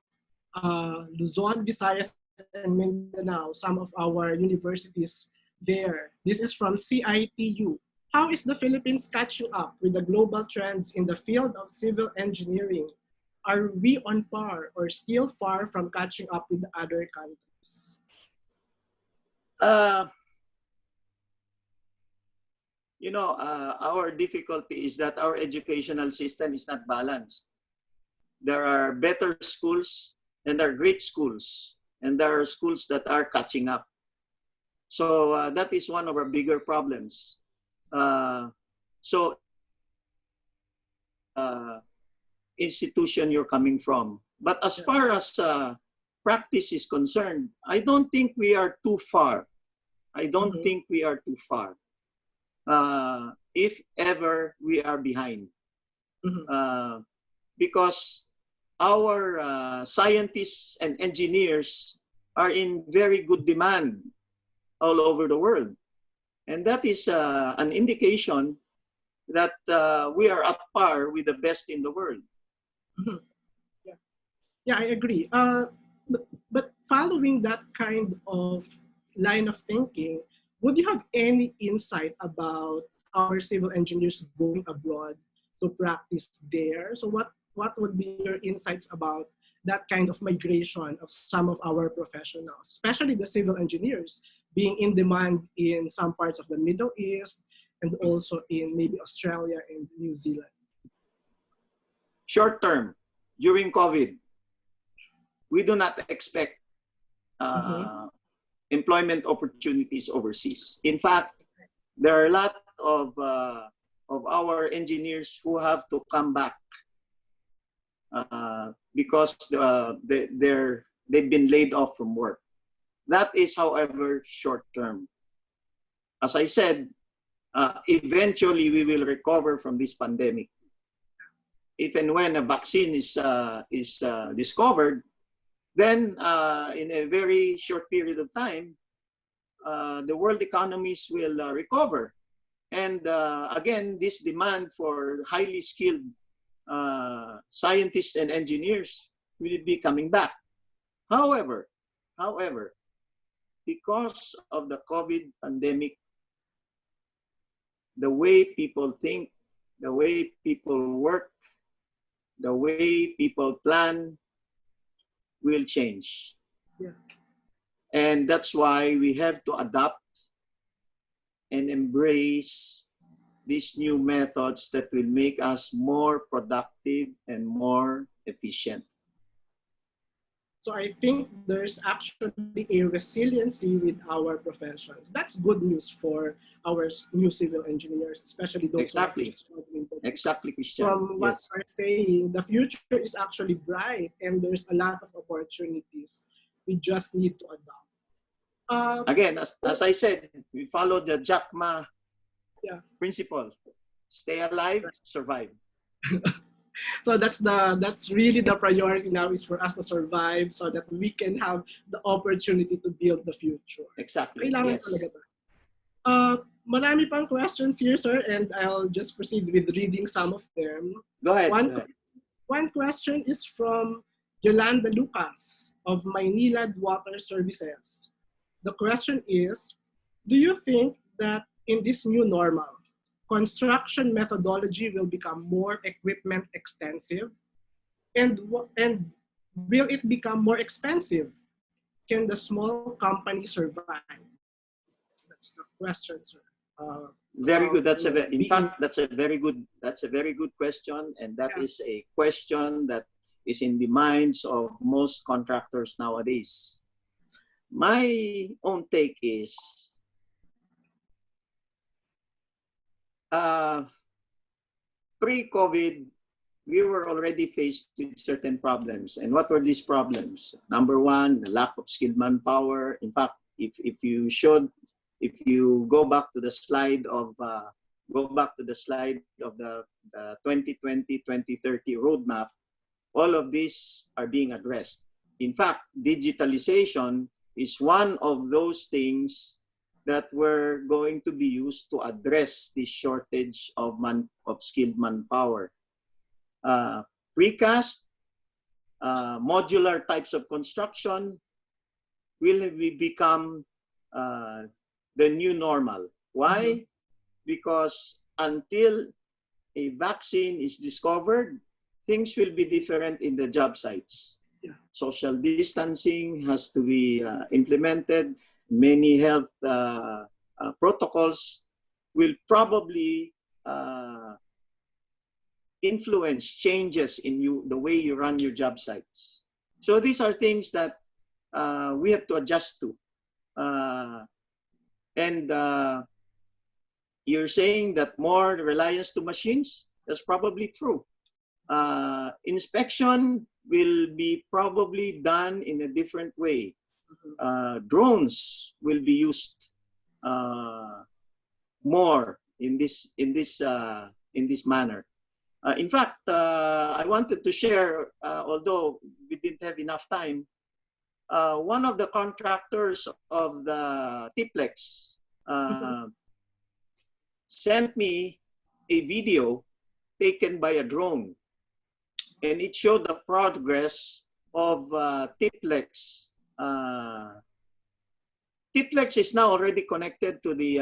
Luzon, Visayas, and Mindanao, some of our universities there. This is from CITU. How is the Philippines catching up with the global trends in the field of civil engineering? Are we on par or still far from catching up with the other countries? You know, our difficulty is that our educational system is not balanced. There are better schools and there are great schools, and there are schools that are catching up. So that is one of our bigger problems. Institution you're coming from. But as far as practice is concerned, I don't think we are too far. I don't think we are too far. If ever we are behind. Because our scientists and engineers are in very good demand all over the world. And that is an indication that we are at par with the best in the world. Yeah, I agree. But following that kind of line of thinking, would you have any insight about our civil engineers going abroad to practice there? So what would be your insights about that kind of migration of some of our professionals, especially the civil engineers, being in demand in some parts of the Middle East and also in maybe Australia and New Zealand? Short term, during COVID, we do not expect employment opportunities overseas. In fact, there are a lot of our engineers who have to come back because they've been laid off from work. That is, however, short term. As I said, eventually we will recover from this pandemic. If and when a vaccine is discovered, then in a very short period of time, the world economies will recover. And again, this demand for highly skilled scientists and engineers will be coming back. However, because of the COVID pandemic, the way people think, the way people work, the way people plan will change. Yeah. And that's why we have to adapt and embrace these new methods that will make us more productive and more efficient. So I think there's actually a resiliency with our professions. That's good news for our new civil engineers, especially those Exactly. who are struggling Exactly, Christian. From what Yes. are saying, the future is actually bright and there's a lot of opportunities. We just need to adopt. Again, as I said, we follow the Jack Ma Yeah. principle. Stay alive, survive. So that's really the priority now, is for us to survive so that we can have the opportunity to build the future. Exactly. Kailangan Yes. talaga ba? Marami pang questions here, sir, and I'll just proceed with reading some of them. Go ahead. Go ahead. One question is from Yolanda Lucas of Maynilad Water Services. The question is, do you think that in this new normal, construction methodology will become more equipment extensive? And will it become more expensive? Can the small company survive? That's the question, sir. Very good. In fact, that's a very good question, and that is a question that is in the minds of most contractors nowadays. My own take is, pre-COVID, we were already faced with certain problems. And what were these problems? Number one, the lack of skilled manpower. In fact, if you go back to the slide of the 2020-2030 roadmap, all of these are being addressed. In fact, digitalization is one of those things that were going to be used to address this shortage of skilled manpower. Precast, modular types of construction will become the new normal. Why? Mm-hmm. Because until a vaccine is discovered, things will be different in the job sites. Yeah. Social distancing has to be implemented. Many health protocols will probably influence changes in the way you run your job sites. So these are things that we have to adjust to. You're saying that more reliance to machines? That's probably true. Inspection will be probably done in a different way. Drones will be used more in this manner. In fact, I wanted to share, although we didn't have enough time, one of the contractors of the Tiplex sent me a video taken by a drone, and it showed the progress of Tiplex. Tiplex is now already connected to the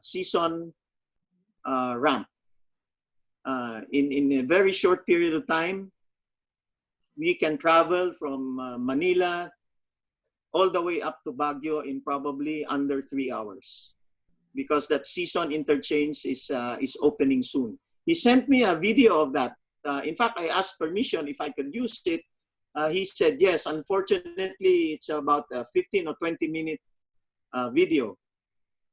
season ramp. In a very short period of time, we can travel from Manila all the way up to Baguio in probably under 3 hours, because that season interchange is opening soon. He sent me a video of that. In fact, I asked permission if I could use it. He said yes. Unfortunately, it's about a 15 or 20-minute video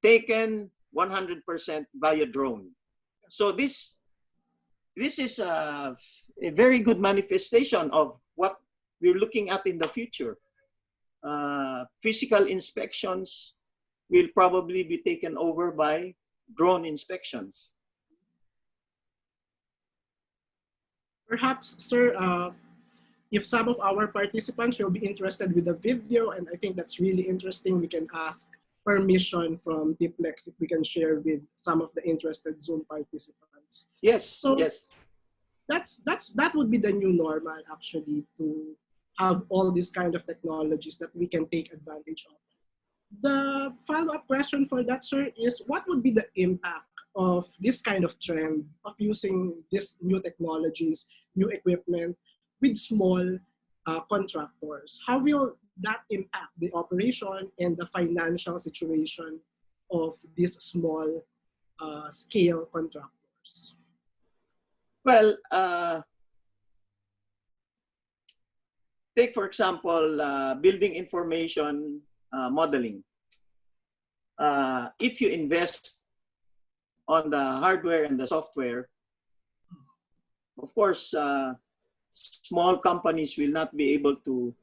taken 100% via drone. So this is a very good manifestation of what we're looking at in the future. Physical inspections will probably be taken over by drone inspections. Perhaps, sir, if some of our participants will be interested with the video, and I think that's really interesting, we can ask permission from Tiplex if we can share with some of the interested Zoom participants. Yes. So yes. That would be the new normal, actually, to have all these kind of technologies that we can take advantage of. The follow-up question for that, sir, is what would be the impact of this kind of trend of using these new technologies, new equipment with small contractors? How will that impact the operation and the financial situation of these small scale contractors? Well, take for example, building information modeling. If you invest on the hardware and the software, of course, small companies will not be able to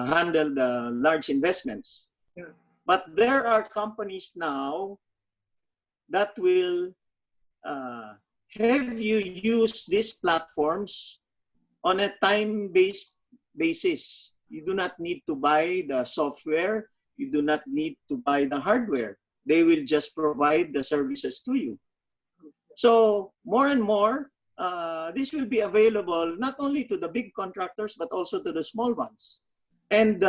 handle the large investments. Yeah. But there are companies now that will have you use these platforms on a time-based basis. You do not need to buy the software. You do not need to buy the hardware. They will just provide the services to you. So more and more, this will be available not only to the big contractors, but also to the small ones. And,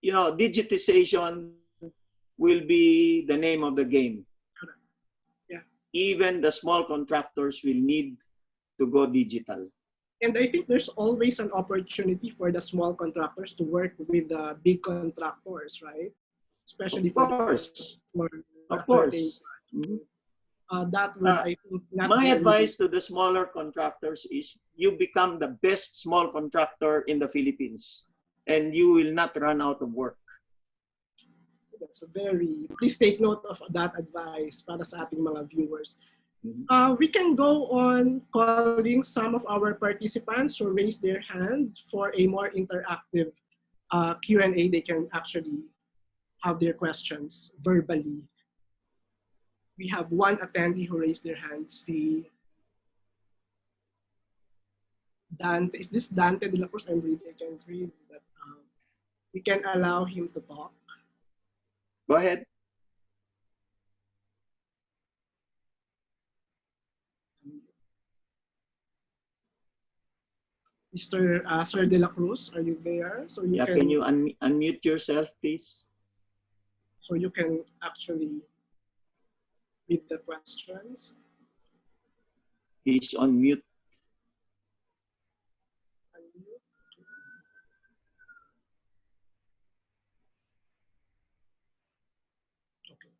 you know, digitization will be the name of the game. Yeah. Even the small contractors will need to go digital. And I think there's always an opportunity for the small contractors to work with the big contractors, right? Especially Of course. for Of certain. course. Mhm. That would, I think, not My be advice to the smaller contractors is you become the best small contractor in the Philippines and you will not run out of work. That's a very, please take note of that advice para sa ating mga viewers. We can go on calling some of our participants who raise their hand for a more interactive Q&A. They can actually have their questions verbally. We have one attendee who raised their hand. See, Dante. Is this Dante de la Cruz? I can't read that. We can allow him to talk. Go ahead. Mr. Sir de la Cruz, are you there? So you Can you unmute yourself, please? So you can actually read the questions. He's on mute. Okay.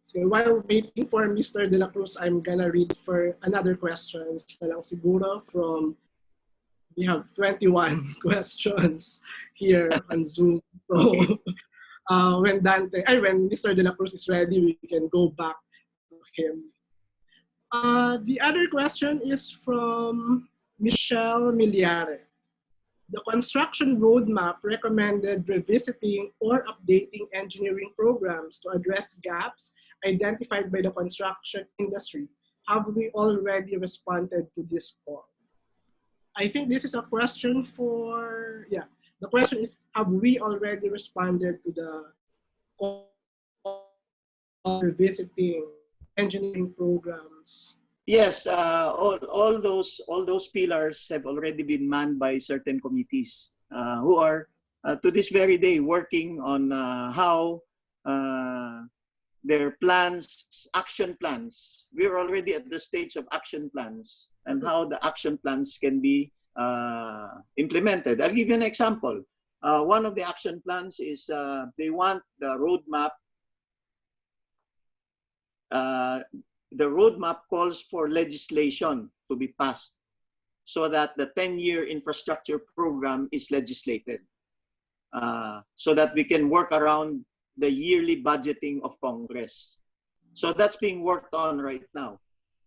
So while waiting for Mr. De La Cruz, I'm gonna read for another questions na lang siguro from, we have 21 questions here on Zoom. So Okay. when Mr. De La Cruz is ready, we can go back to him. The other question is from Michelle Miliare. The construction roadmap recommended revisiting or updating engineering programs to address gaps identified by the construction industry. Have we already responded to this call? I think this is a question for, the question is, have we already responded to the call revisiting engineering programs? Yes, all those pillars have already been manned by certain committees who are to this very day working on how their plans, action plans. We're already at the stage of action plans and how the action plans can be implemented. I'll give you an example. One of the action plans is they want the roadmap. The roadmap calls for legislation to be passed so that the 10-year infrastructure program is legislated so that we can work around the yearly budgeting of Congress. So that's being worked on right now.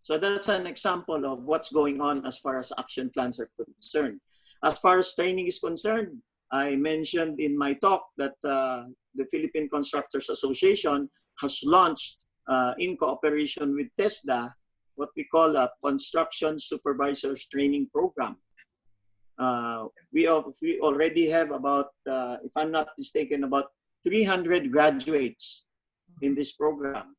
So that's an example of what's going on as far as action plans are concerned. As far as training is concerned, I mentioned in my talk that the Philippine Constructors Association has launched in cooperation with TESDA, what we call a Construction Supervisors Training Program. We already have about, if I'm not mistaken, about 300 graduates in this program.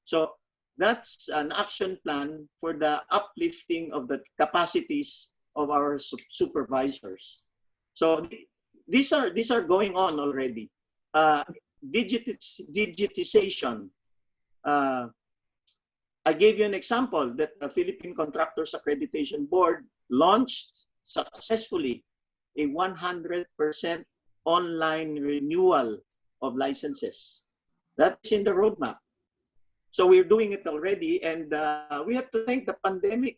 So that's an action plan for the uplifting of the capacities of our supervisors. So these are going on already. Digitization. I gave you an example that the Philippine Contractors Accreditation Board launched successfully a 100% online renewal of licenses. That's in the roadmap. So we're doing it already, and we have to thank the pandemic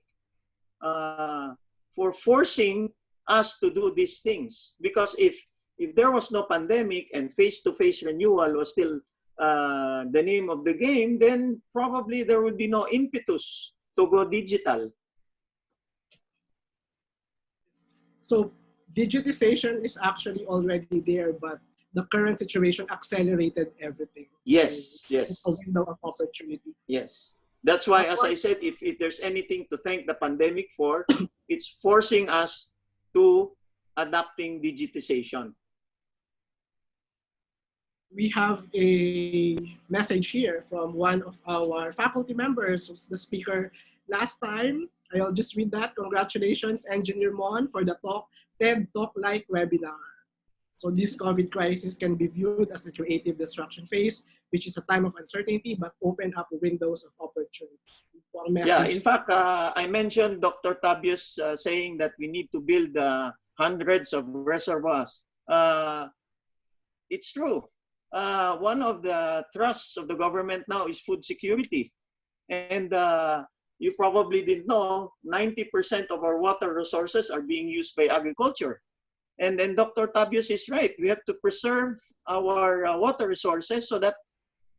for forcing us to do these things. Because if there was no pandemic and face-to-face renewal was still the name of the game, then probably there would be no impetus to go digital. So digitization is actually already there, but the current situation accelerated everything. Yes, So yes, it's a window of opportunity. yes. That's why, as I said, if there's anything to thank the pandemic for, it's forcing us to adapting digitization. We have a message here from one of our faculty members who's the speaker last time. I'll just read that. Congratulations, Engineer Mon, for the TED Talk-like webinar. So this COVID crisis can be viewed as a creative destruction phase, which is a time of uncertainty, but open up windows of opportunity. Yeah, in fact, I mentioned Dr. Tabius saying that we need to build hundreds of reservoirs. It's true. One of the thrusts of the government now is food security. And you probably didn't know, 90% of our water resources are being used by agriculture. And then Dr. Tabius is right. We have to preserve our water resources so that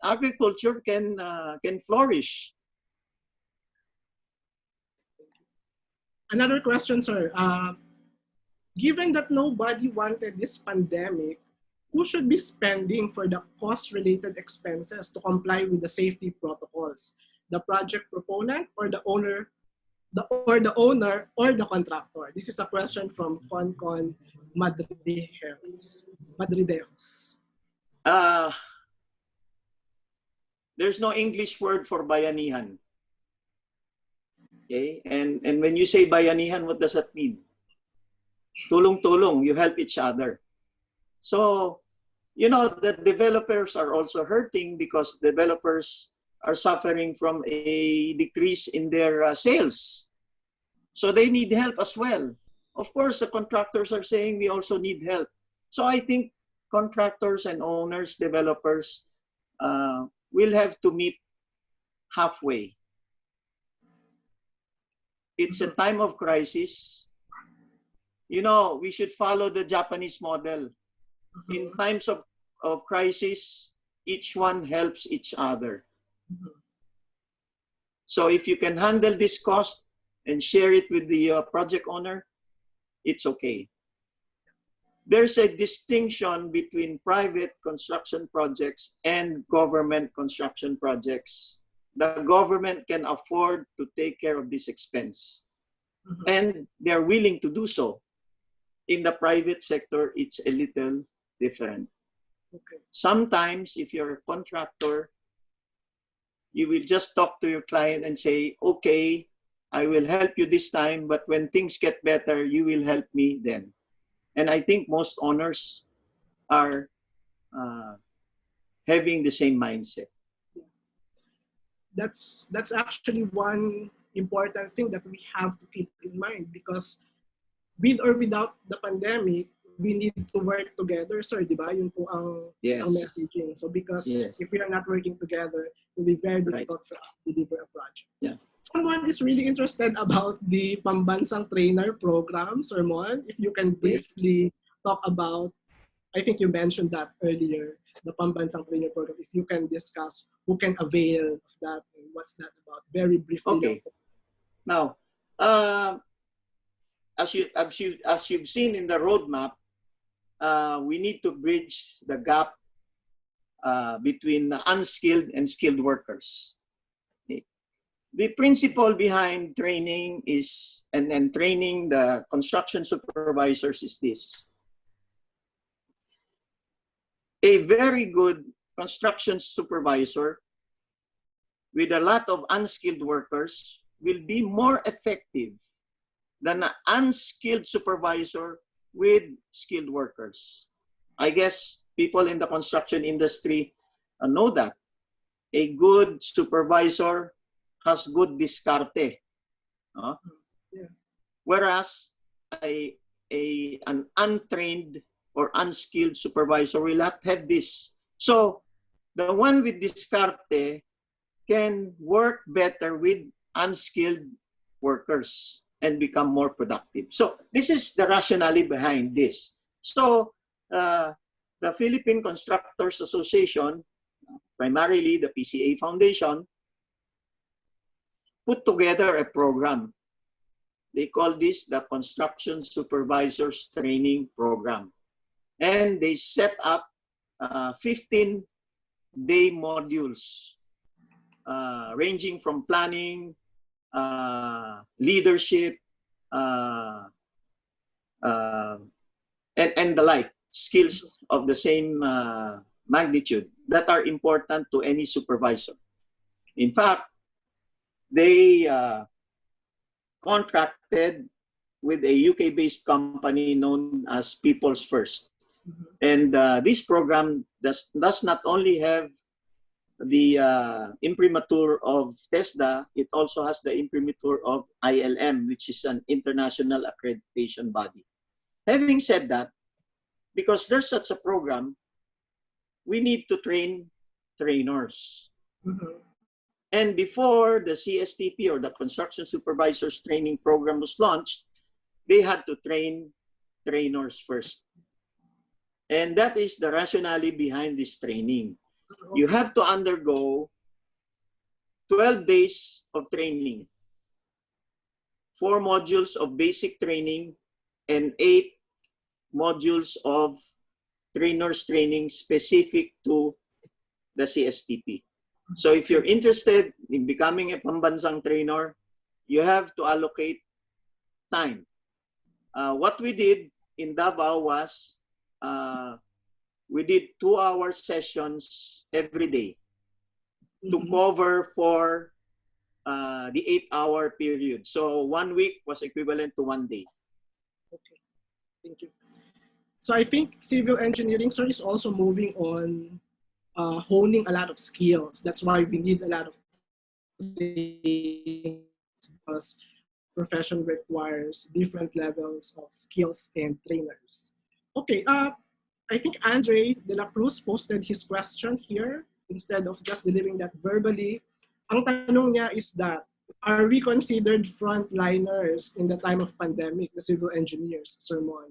agriculture can flourish. Another question, sir. Given that nobody wanted this pandemic, who should be spending for the cost-related expenses to comply with the safety protocols? The project proponent or the owner, or the contractor? This is a question from Concon Madrideos. There's no English word for bayanihan. Okay, and when you say bayanihan, what does that mean? Tulong-tulong, you help each other. So, you know, the developers are also hurting because developers are suffering from a decrease in their sales. So they need help as well. Of course, the contractors are saying we also need help. So I think contractors and owners, developers will have to meet halfway. It's a time of crisis. You know, we should follow the Japanese model. In times of crisis, each one helps each other. So if you can handle this cost and share it with the project owner, it's okay. There's a distinction between private construction projects and government construction projects. The government can afford to take care of this expense. And they're willing to do so. In the private sector, it's a little different. Okay. Sometimes, if you're a contractor, you will just talk to your client and say, okay, I will help you this time, but when things get better, you will help me then. And I think most owners are having the same mindset. That's actually one important thing that we have to keep in mind, because with or without the pandemic, we need to work together, sir, di ba? Yun po ang messaging. So because if we are not working together, it will be very difficult for us to deliver a project. Yeah. Someone is really interested about the Pambansang Trainer Program, Sir Mon. If you can briefly talk about, I think you mentioned that earlier, the Pambansang Trainer Program. If you can discuss who can avail of that and what's that about, very briefly. Okay. Now, as you've seen in the roadmap, we need to bridge the gap between unskilled and skilled workers. Okay. The principle behind training is, and training the construction supervisors is this. A very good construction supervisor with a lot of unskilled workers will be more effective than an unskilled supervisor with skilled workers. I guess people in the construction industry know that. A good supervisor has good diskarte. Whereas an untrained or unskilled supervisor will not have this. So the one with diskarte can work better with unskilled workers and become more productive. So this is the rationale behind this. So the Philippine Constructors Association, primarily the PCA Foundation, put together a program They call this the Construction Supervisors Training Program. And they set up 15-day modules ranging from planning, leadership, and the like, skills of the same magnitude that are important to any supervisor. In fact, they contracted with a UK-based company known as People's First. And this program does not only have the imprimatur of TESDA, it also has the imprimatur of ILM, which is an international accreditation body. Having said that, because there's such a program, we need to train trainers. And before the CSTP, or the Construction Supervisors Training Program, was launched, they had to train trainers first. And that is the rationale behind this training. You have to undergo 12 days of training, 4 modules of basic training, and 8 modules of trainers training specific to the CSTP. So if you're interested in becoming a pambansang trainer, you have to allocate time. What we did in Davao was we did 2-hour sessions every day to cover for the 8-hour period. So 1 week was equivalent to 1 day. Okay, thank you. So I think civil engineering, sir, is also moving on honing a lot of skills. That's why we need a lot of training, because profession requires different levels of skills and trainers. Okay, I think Andre de la Cruz posted his question here instead of just delivering that verbally. Ang tanong niya is that, are we considered frontliners in the time of pandemic, the civil engineers, Sir Mon?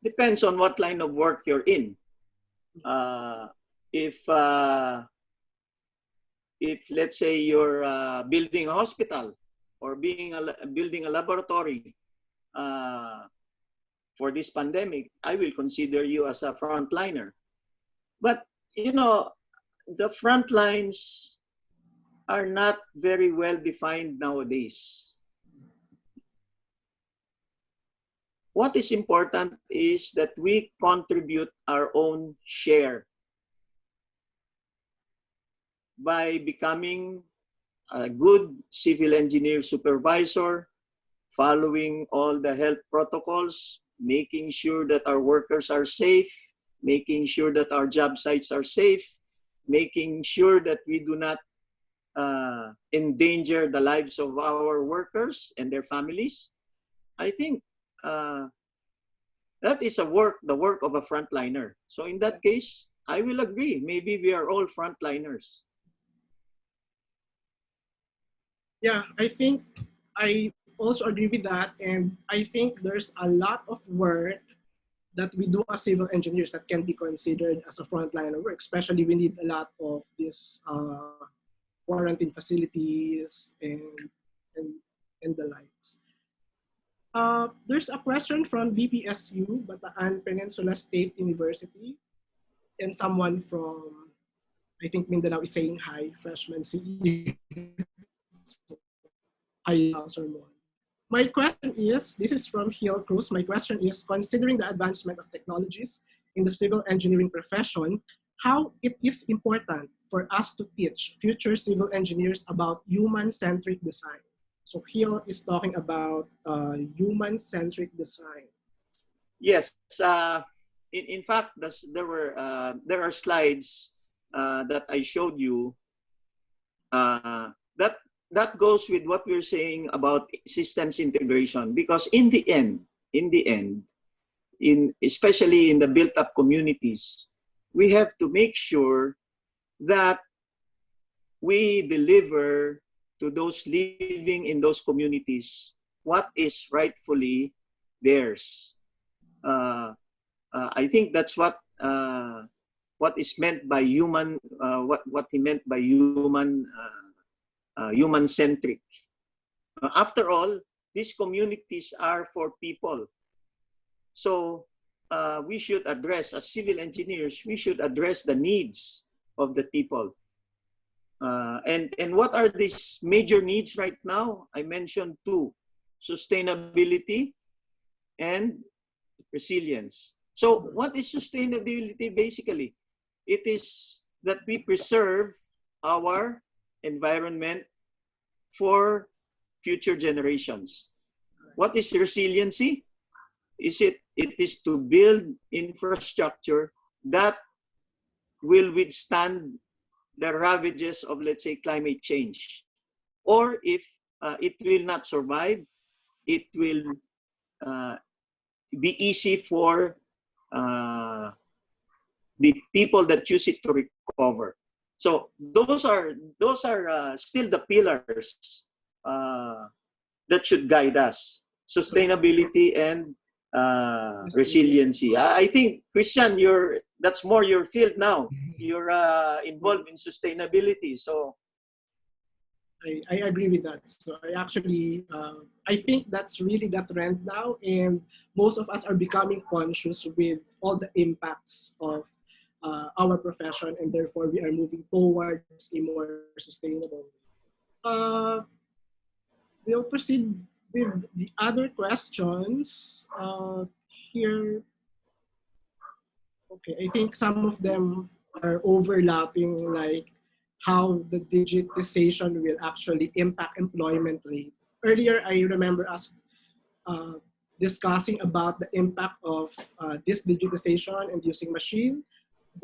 Depends on what line of work you're in. If let's say you're building a hospital or building a laboratory for this pandemic, I will consider you as a frontliner. But you know, the front lines are not very well defined nowadays. What is important is that we contribute our own share by becoming a good civil engineer supervisor, following all the health protocols, making sure that our workers are safe, making sure that our job sites are safe, making sure that we do not endanger the lives of our workers and their families. I think that is the work of a frontliner. So in that case, I will agree. Maybe we are all frontliners. Yeah, I think I also agree with that. And I think there's a lot of work that we do as civil engineers that can be considered as a frontliner work. Especially we need a lot of these quarantine facilities and the likes. There's a question from BPSU, Bataan Peninsula State University, and someone from, I think, Mindanao is saying hi, freshman CE. Hi, Sir Mon. My question is, this is from Hill Cruz. My question is, considering the advancement of technologies in the civil engineering profession, how it is important for us to teach future civil engineers about human-centric design. So Hill is talking about human-centric design. Yes, in fact, there are slides that I showed you that goes with what we're saying about systems integration. Because in the end, especially in the built-up communities, we have to make sure that we deliver to those living in those communities what is rightfully theirs. I think that's what is meant by human. What he meant by human-centric. After all, these communities are for people. So we should address, as civil engineers, we should address the needs of the people. And what are these major needs right now? I mentioned two: sustainability and resilience. So what is sustainability basically? It is that we preserve our environment for future generations. What is resiliency? It is to build infrastructure that will withstand the ravages of, let's say, climate change. Or if it will not survive, it will be easy for the people that choose it to recover. So those are still the pillars that should guide us: sustainability and resiliency. I think, Christian, that's more your field now. You're involved in sustainability, so I agree with that. So I think that's really the trend now, and most of us are becoming conscious with all the impacts of our profession, and therefore we are moving towards a more sustainable. We'll proceed with the other questions here. Okay, I think some of them are overlapping, like how the digitization will actually impact employment rate. Earlier, I remember us discussing about the impact of this digitization and using machine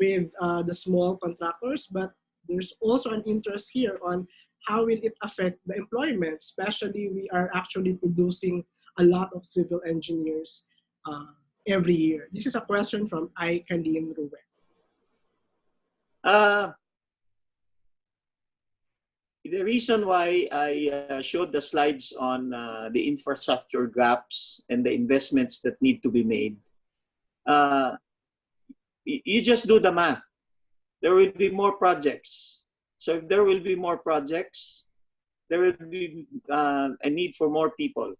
with the small contractors, but there's also an interest here on how will it affect the employment, especially we are actually producing a lot of civil engineers every year. This is a question from Kalim Ruben. The reason why I showed the slides on the infrastructure gaps and the investments that need to be made, you just do the math. There will be more projects. So if there will be more projects, there will be a need for more people.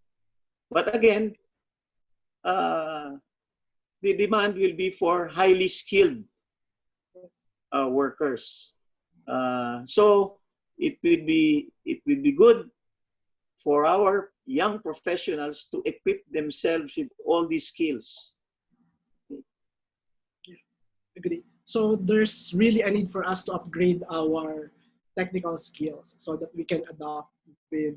But again, the demand will be for highly skilled workers. So it will be good for our young professionals to equip themselves with all these skills. Agree. So there's really a need for us to upgrade our technical skills so that we can adopt with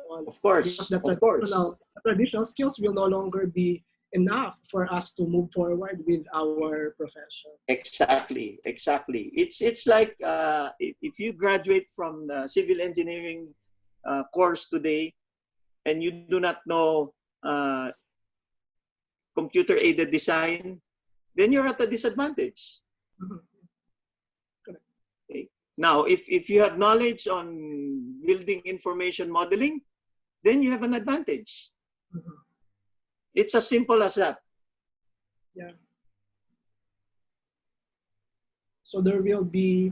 all. Of course, the traditional skills will no longer be enough for us to move forward with our profession. Exactly. It's like if you graduate from the civil engineering course today and you do not know computer-aided design, then you're at a disadvantage. Mm-hmm. Okay. Now, if you have knowledge on building information modeling, then you have an advantage. Mm-hmm. It's as simple as that. Yeah. So there will be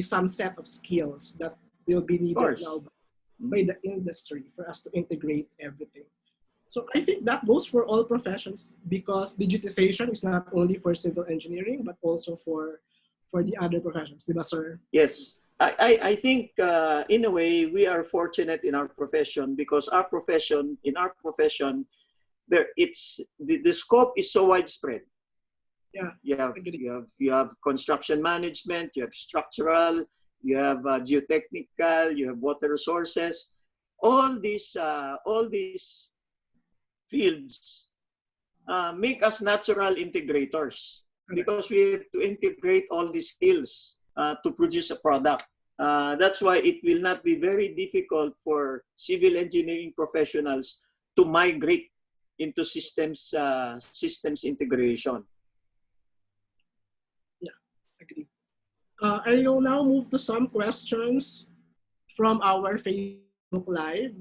some set of skills that will be needed now by the industry for us to integrate everything. So I think that goes for all professions, because digitization is not only for civil engineering but also for the other professions, diba, sir? Yes. I think in a way we are fortunate in our profession, because in our profession, the scope is so widespread. Yeah. You have construction management, you have structural, you have geotechnical, you have water resources. All these fields make us natural integrators, because we have to integrate all these skills to produce a product. That's why it will not be very difficult for civil engineering professionals to migrate into systems integration. Yeah, agree. I will now move to some questions from our Facebook Live.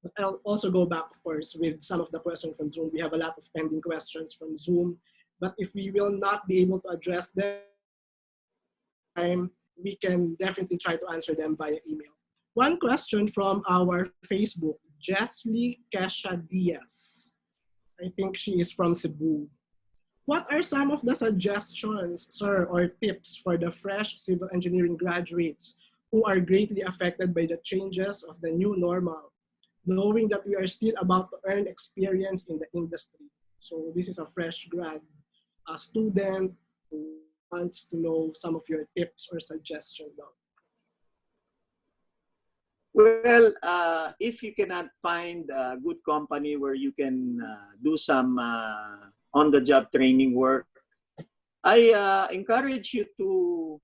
But I'll also go back, of course, with some of the questions from Zoom. We have a lot of pending questions from Zoom, but if we will not be able to address them, we can definitely try to answer them via email. One question from our Facebook, Jesly Kesha Diaz. I think she is from Cebu. What are some of the suggestions, sir, or tips for the fresh civil engineering graduates who are greatly affected by the changes of the new normal, knowing that we are still about to earn experience in the industry? So this is a fresh grad student who wants to know some of your tips or suggestions. Well, if you cannot find a good company where you can do some on-the-job training work, I encourage you to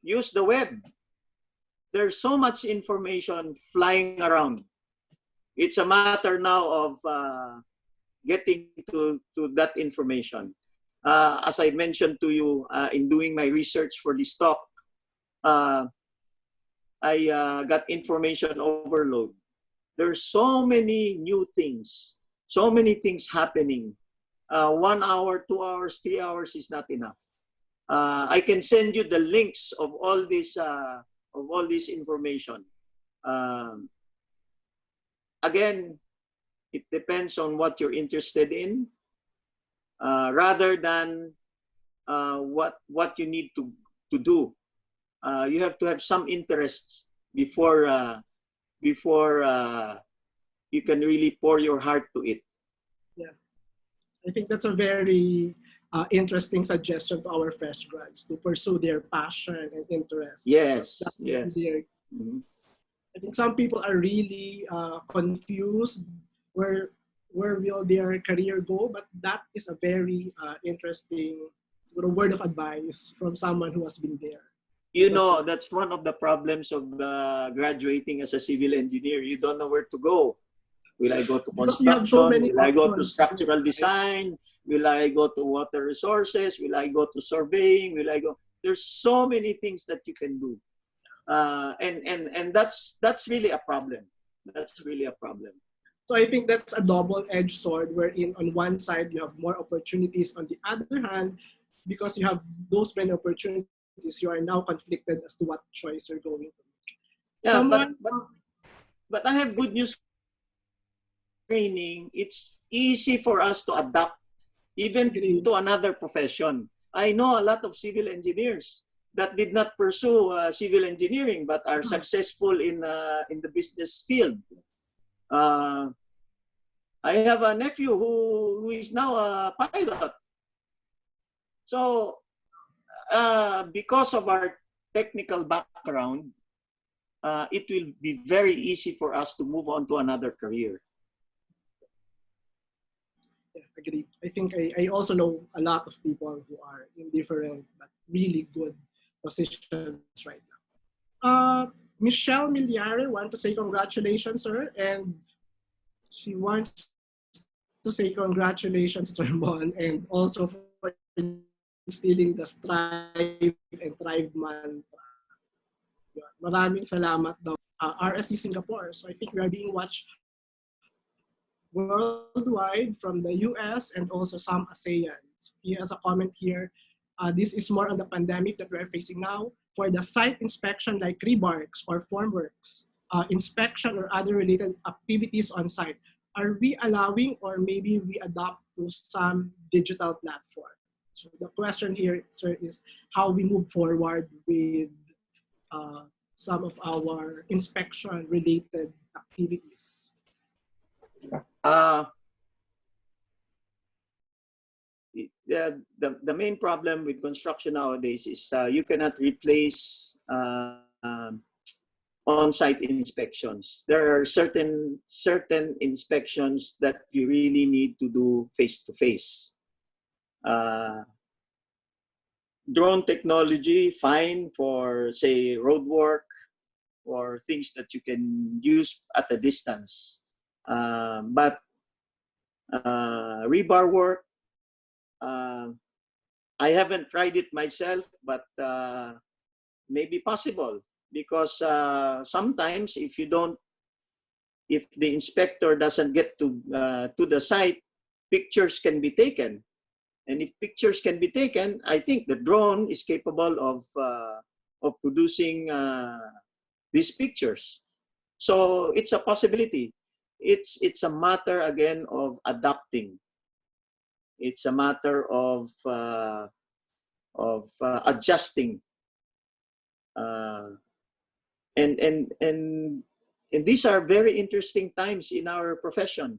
use the web. There's so much information flying around. It's a matter now of getting to that information. As I mentioned to you in doing my research for this talk, I got information overload. There's so many new things, so many things happening. 1 hour, 2 hours, 3 hours is not enough. I can send you the links of all this information. Again, it depends on what you're interested in, rather than what you need to do. You have to have some interests before you can really pour your heart to it. Yeah, I think that's a very interesting suggestion to our fresh grads to pursue their passion and interest. Yes, yes. Mm-hmm. I think some people are really confused where will their career go, but that is a very interesting word of advice from someone who has been there. You know, that's one of the problems of graduating as a civil engineer. You don't know where to go. Will I go to construction? Will I go to structural design? Will I go to water resources? Will I go to surveying? Will I go? There's so many things that you can do. And that's really a problem. That's really a problem. So I think that's a double-edged sword, wherein on one side you have more opportunities. On the other hand, because you have those many opportunities, you are now conflicted as to what choice you're going to make. Yeah, but I have good news. Training, it's easy for us to adapt even to another profession. I know a lot of civil engineers that did not pursue civil engineering but are successful in the business field. I have a nephew who is now a pilot. So because of our technical background, it will be very easy for us to move on to another career. Yeah, agreed. I think I also know a lot of people who are in different but really good positions right now. Michelle Miliare wants to say congratulations, sir, and she wants to say congratulations, Ramon, and also for instilling the strive and thrive mantra. Maraming salamat daw. RSC Singapore. So I think we are being watched worldwide from the US and also some ASEAN. He has a comment here. This is more on the pandemic that we're facing now. For the site inspection like rebarks or formworks, inspection or other related activities on site, are we allowing or maybe we adopt to some digital platform? So the question here, sir, is how we move forward with some of our inspection related activities. The main problem with construction nowadays is you cannot replace on-site inspections. There are certain inspections that you really need to do face-to-face. Drone technology, fine for, say, road work or things that you can use at a distance. But rebar work, I haven't tried it myself, but maybe possible because sometimes if the inspector doesn't get to the site, pictures can be taken. And if pictures can be taken, I think the drone is capable of producing these pictures. So it's a possibility. It's a matter again of adapting. It's a matter of adjusting. And these are very interesting times in our profession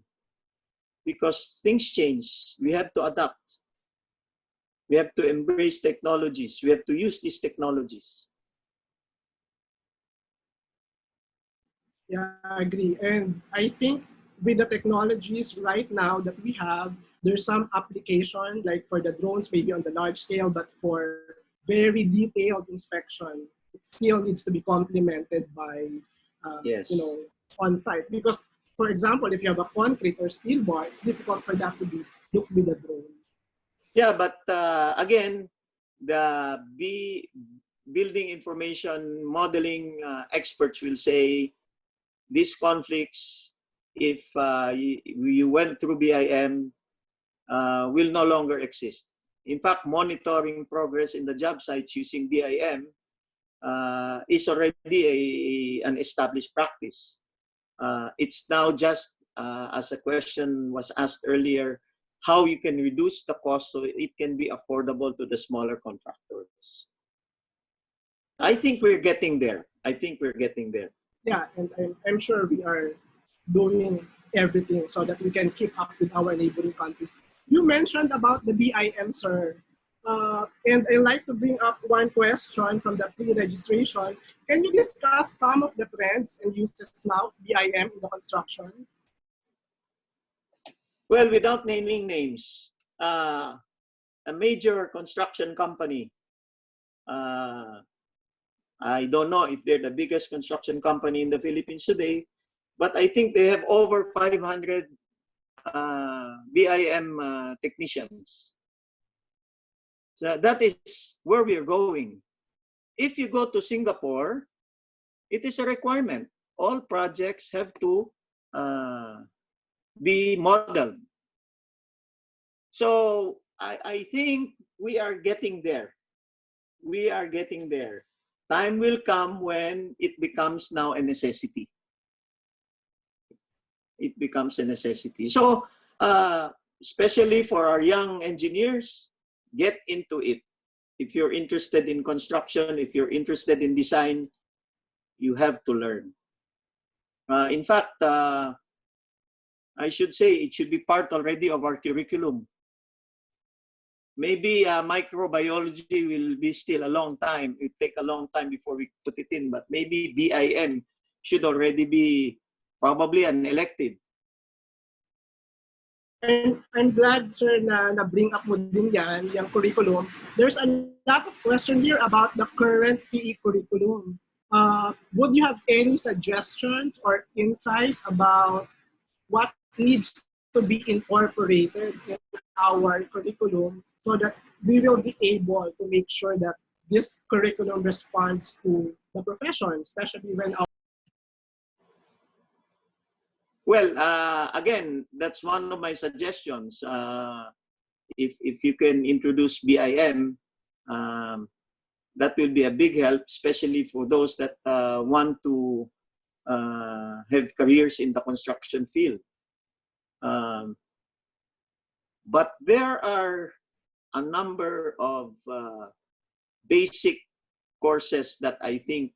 because things change. We have to adapt. We have to embrace technologies. We have to use these technologies. Yeah, I agree. And I think with the technologies right now that we have, there's some application like for the drones, maybe on the large scale, but for very detailed inspection, it still needs to be complemented by, Yes. you know, on site. Because, for example, if you have a concrete or steel bar, it's difficult for that to be looked with a drone. Yeah, but again, the building information modeling experts will say these conflicts, if you went through BIM, will no longer exist. In fact, monitoring progress in the job sites using BIM is already an established practice. It's now just, as a question was asked earlier, how you can reduce the cost so it can be affordable to the smaller contractors. I think we're getting there. I think we're getting there. Yeah, and I'm sure we are doing everything so that we can keep up with our neighboring countries. You mentioned about the BIM, sir. And I'd like to bring up one question from the pre-registration. Can you discuss some of the trends and uses now of BIM in the construction? Well, without naming names, a major construction company, I don't know if they're the biggest construction company in the Philippines today, but I think they have over 500 BIM technicians. So that is where we are going. If you go to Singapore, it is a requirement. All projects have to be modeled. So I think we are getting there. We are getting there. Time will come when it becomes now a necessity. It becomes a necessity. So especially for our young engineers, get into it. If you're interested in construction, if you're interested in design, you have to learn. In fact, I should say it should be part already of our curriculum. Maybe microbiology will be still a long time. It take a long time before we put it in, but maybe BIM should already be probably an elective. And I'm glad, sir, na bring up mo din yan, yung curriculum. There's a lot of question here about the current CE curriculum. Would you have any suggestions or insight about what needs to be incorporated in our curriculum so that we will be able to make sure that this curriculum responds to the profession, especially when our... Well, again, that's one of my suggestions. If you can introduce BIM, that will be a big help, especially for those that want to have careers in the construction field. But there are a number of basic courses that I think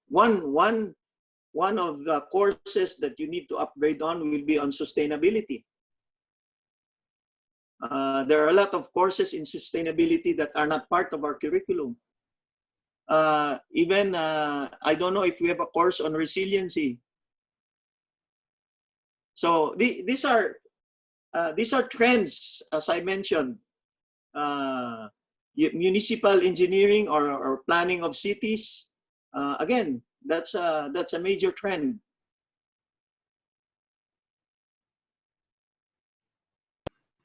one of the courses that you need to upgrade on will be on sustainability. There are a lot of courses in sustainability that are not part of our curriculum. Even I don't know if we have a course on resiliency. So these are trends, as I mentioned. Municipal engineering or planning of cities. Again, that's a major trend.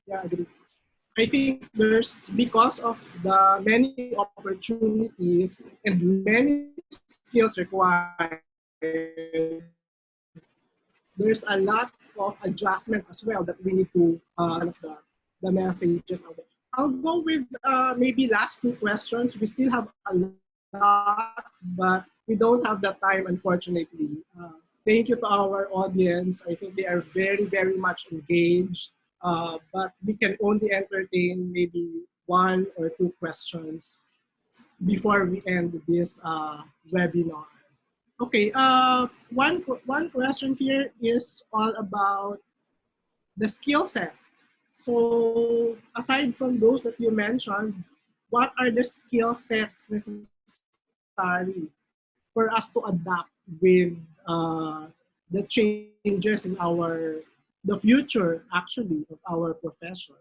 Yeah, I agree. I think there's, because of the many opportunities and many skills required, there's a lot of adjustments as well that we need to the messages out there. I'll go with maybe last two questions. We still have a lot, but we don't have that time, unfortunately. Thank you to our audience. I think they are very, very much engaged, but we can only entertain maybe one or two questions before we end this webinar. Okay, one question here is all about the skill set. So aside from those that you mentioned, what are the skill sets necessary for us to adapt with the changes in the future actually of our profession?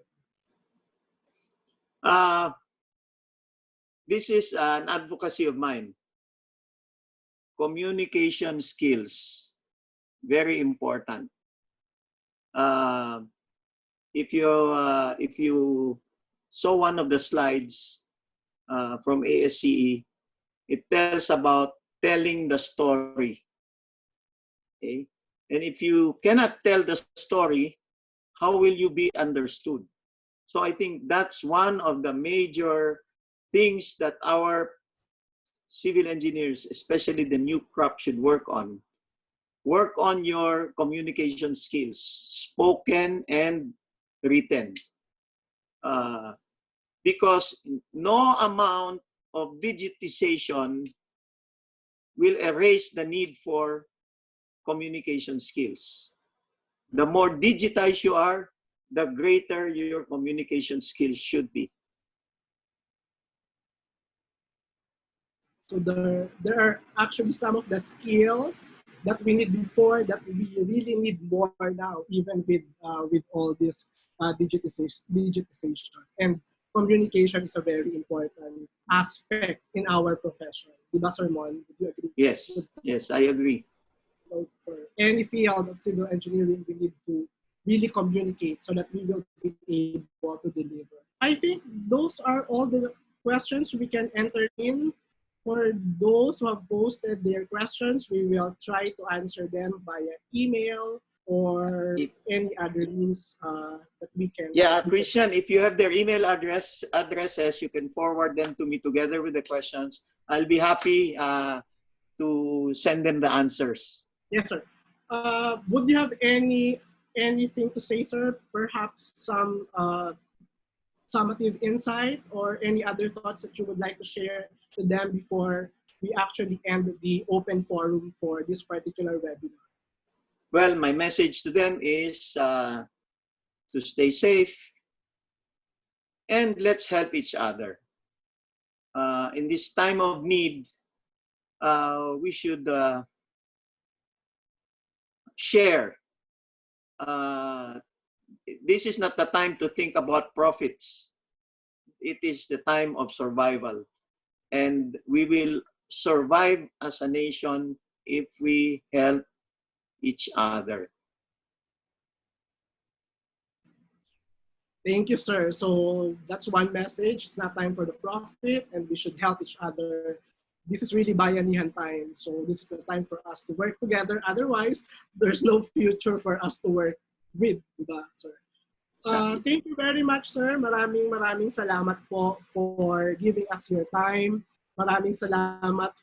This is an advocacy of mine. Communication skills, very important. If you saw one of the slides from ASCE, it tells about telling the story. Okay? And if you cannot tell the story, how will you be understood? So I think that's one of the major things that our civil engineers, especially the new crop, should work on. Work on your communication skills, spoken and written. Because no amount of digitization will erase the need for communication skills. The more digitized you are, the greater your communication skills should be. So there are actually some of the skills that we need before that we really need more now, even with all this digitization. And communication is a very important aspect in our profession. Diba, Sir Mon? Would you agree? Yes, yes, I agree. So for any field of civil engineering, we need to really communicate so that we will be able to deliver. I think those are all the questions we can enter in. For those who have posted their questions, we will try to answer them via email or any other means that we can. Yeah, Christian, if you have their email addresses, you can forward them to me together with the questions. I'll be happy to send them the answers. Yes, sir. Would you have anything to say, sir? Perhaps some summative insight or any other thoughts that you would like to share to them before we actually end the open forum for this particular webinar? Well, my message to them is to stay safe and let's help each other. In this time of need, we should share. This is not the time to think about profits. It is the time of survival. And we will survive as a nation if we help each other. Thank you, sir. So that's one message. It's not time for the profit and we should help each other. This is really bayanihan time. So this is the time for us to work together. Otherwise, there's no future for us to work with, diba, sir? Thank you very much, sir. Maraming salamat po for giving us your time. Maraming salamat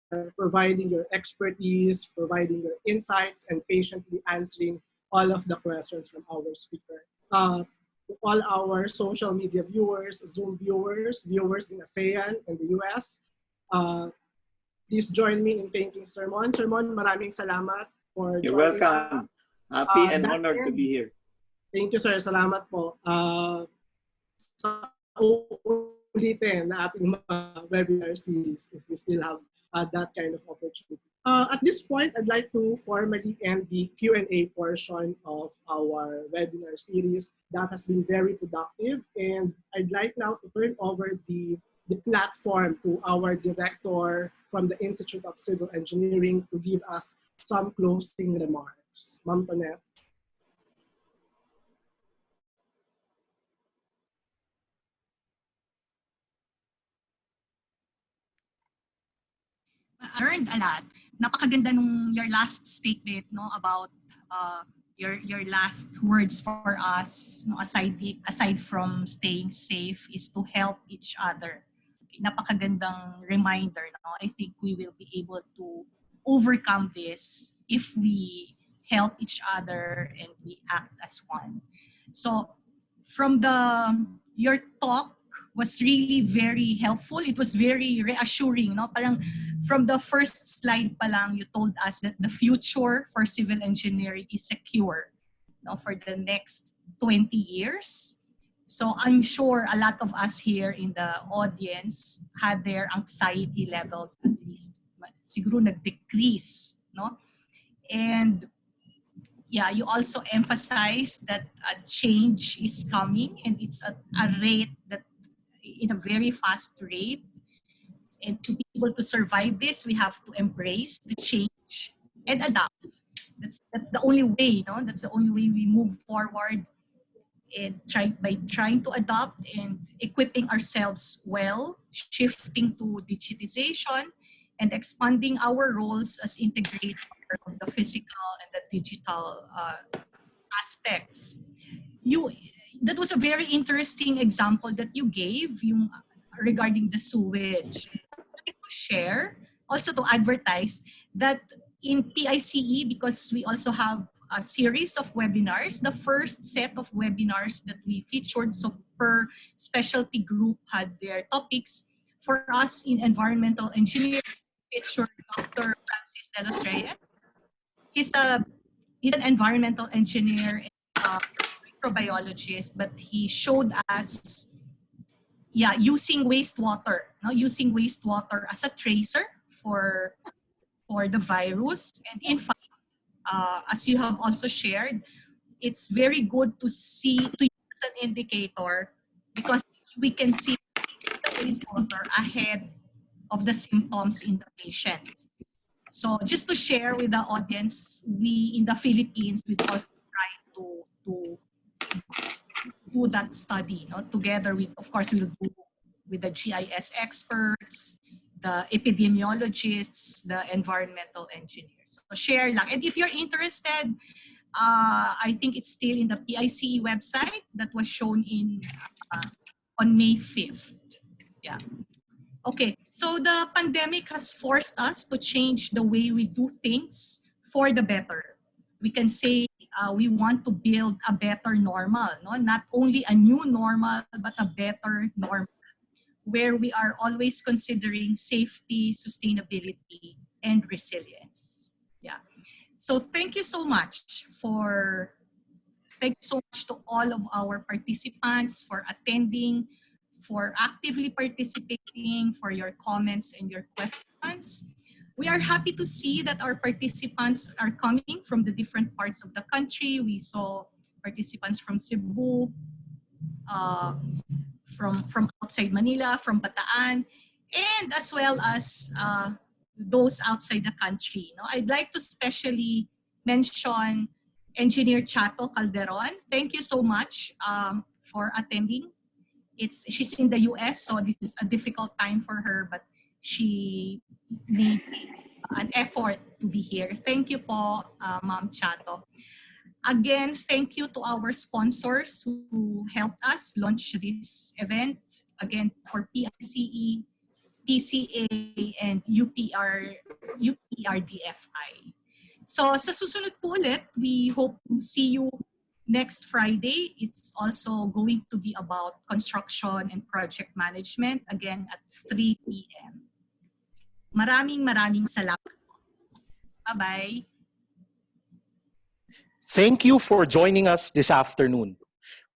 for providing your expertise, providing your insights, and patiently answering all of the questions from our speaker. To all our social media viewers, Zoom viewers, viewers in ASEAN and the US, please join me in thanking Sir Mon. Sir Mon, maraming salamat for You're joining welcome. us. Happy and honored to be here. Thank you, sir. Salamat po. Sa ulitin na ating mga webinar series if we still have that kind of opportunity. At this point, I'd like to formally end the Q&A portion of our webinar series. That has been very productive, and I'd like now to turn over the platform to our director from the Institute of Civil Engineering to give us some closing remarks. Ma'am Tonette. I learned a lot. Napakaganda nung your last statement, no, about your last words for us, no, aside from staying safe, is to help each other. napakagandang reminder. No? I think we will be able to overcome this if we help each other and we act as one. So from your talk was really very helpful. It was very reassuring. No? Parang from the first slide pa lang, you told us that the future for civil engineering is secure, no, for the next 20 years. So I'm sure a lot of us here in the audience had their anxiety levels at least siguro nag-decrease, no? And yeah, you also emphasized that a change is coming and it's at a rate that in a very fast rate. And to be able to survive this, we have to embrace the change and adapt. That's the only way, no? That's the only way we move forward and by trying to adopt and equipping ourselves well, shifting to digitization and expanding our roles as integrator of the physical and the digital aspects. That was a very interesting example that you gave regarding the sewage. I'd like to share, also to advertise that in PICE, because we also have a series of webinars, the first set of webinars that we featured, so per specialty group had their topics. For us in environmental engineering, featured Dr. Francis De Los Reyes. He's an environmental engineer and microbiologist, but he showed us using wastewater, using wastewater as a tracer for the virus. And in fact, as you have also shared, it's very good to use as an indicator because we can see the wastewater ahead of the symptoms in the patient. So just to share with the audience, we in the Philippines, we also try to do that study, together with, of course, we'll do with the GIS experts, the epidemiologists, the environmental engineers. So share lang. And if you're interested, I think it's still in the PICE website that was shown on May 5th. Yeah. Okay, so the pandemic has forced us to change the way we do things for the better. We can say we want to build a better normal, not only a new normal, but a better normal, where we are always considering safety, sustainability, and resilience. Yeah. So thank you so much to all of our participants for attending, for actively participating, for your comments and your questions. We are happy to see that our participants are coming from the different parts of the country. We saw participants from Cebu, from outside Manila, from Bataan, and as well as those outside the country. I'd like to specially mention Engineer Chato Calderon. Thank you so much for attending. She's in the US, so this is a difficult time for her, but she made an effort to be here. Thank you po, Ma'am Chato. Again, thank you to our sponsors who helped us launch this event. Again, for PICE, PCA, and UPRDFI. So sa susunod po ulit, we hope to see you next Friday. It's also going to be about construction and project management, again at 3 p.m. Maraming salamat. Bye-bye. Thank you for joining us this afternoon.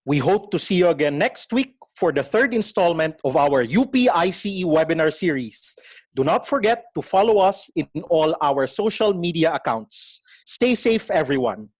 We hope to see you again next week for the third installment of our UPICE webinar series. Do not forget to follow us in all our social media accounts. Stay safe, everyone.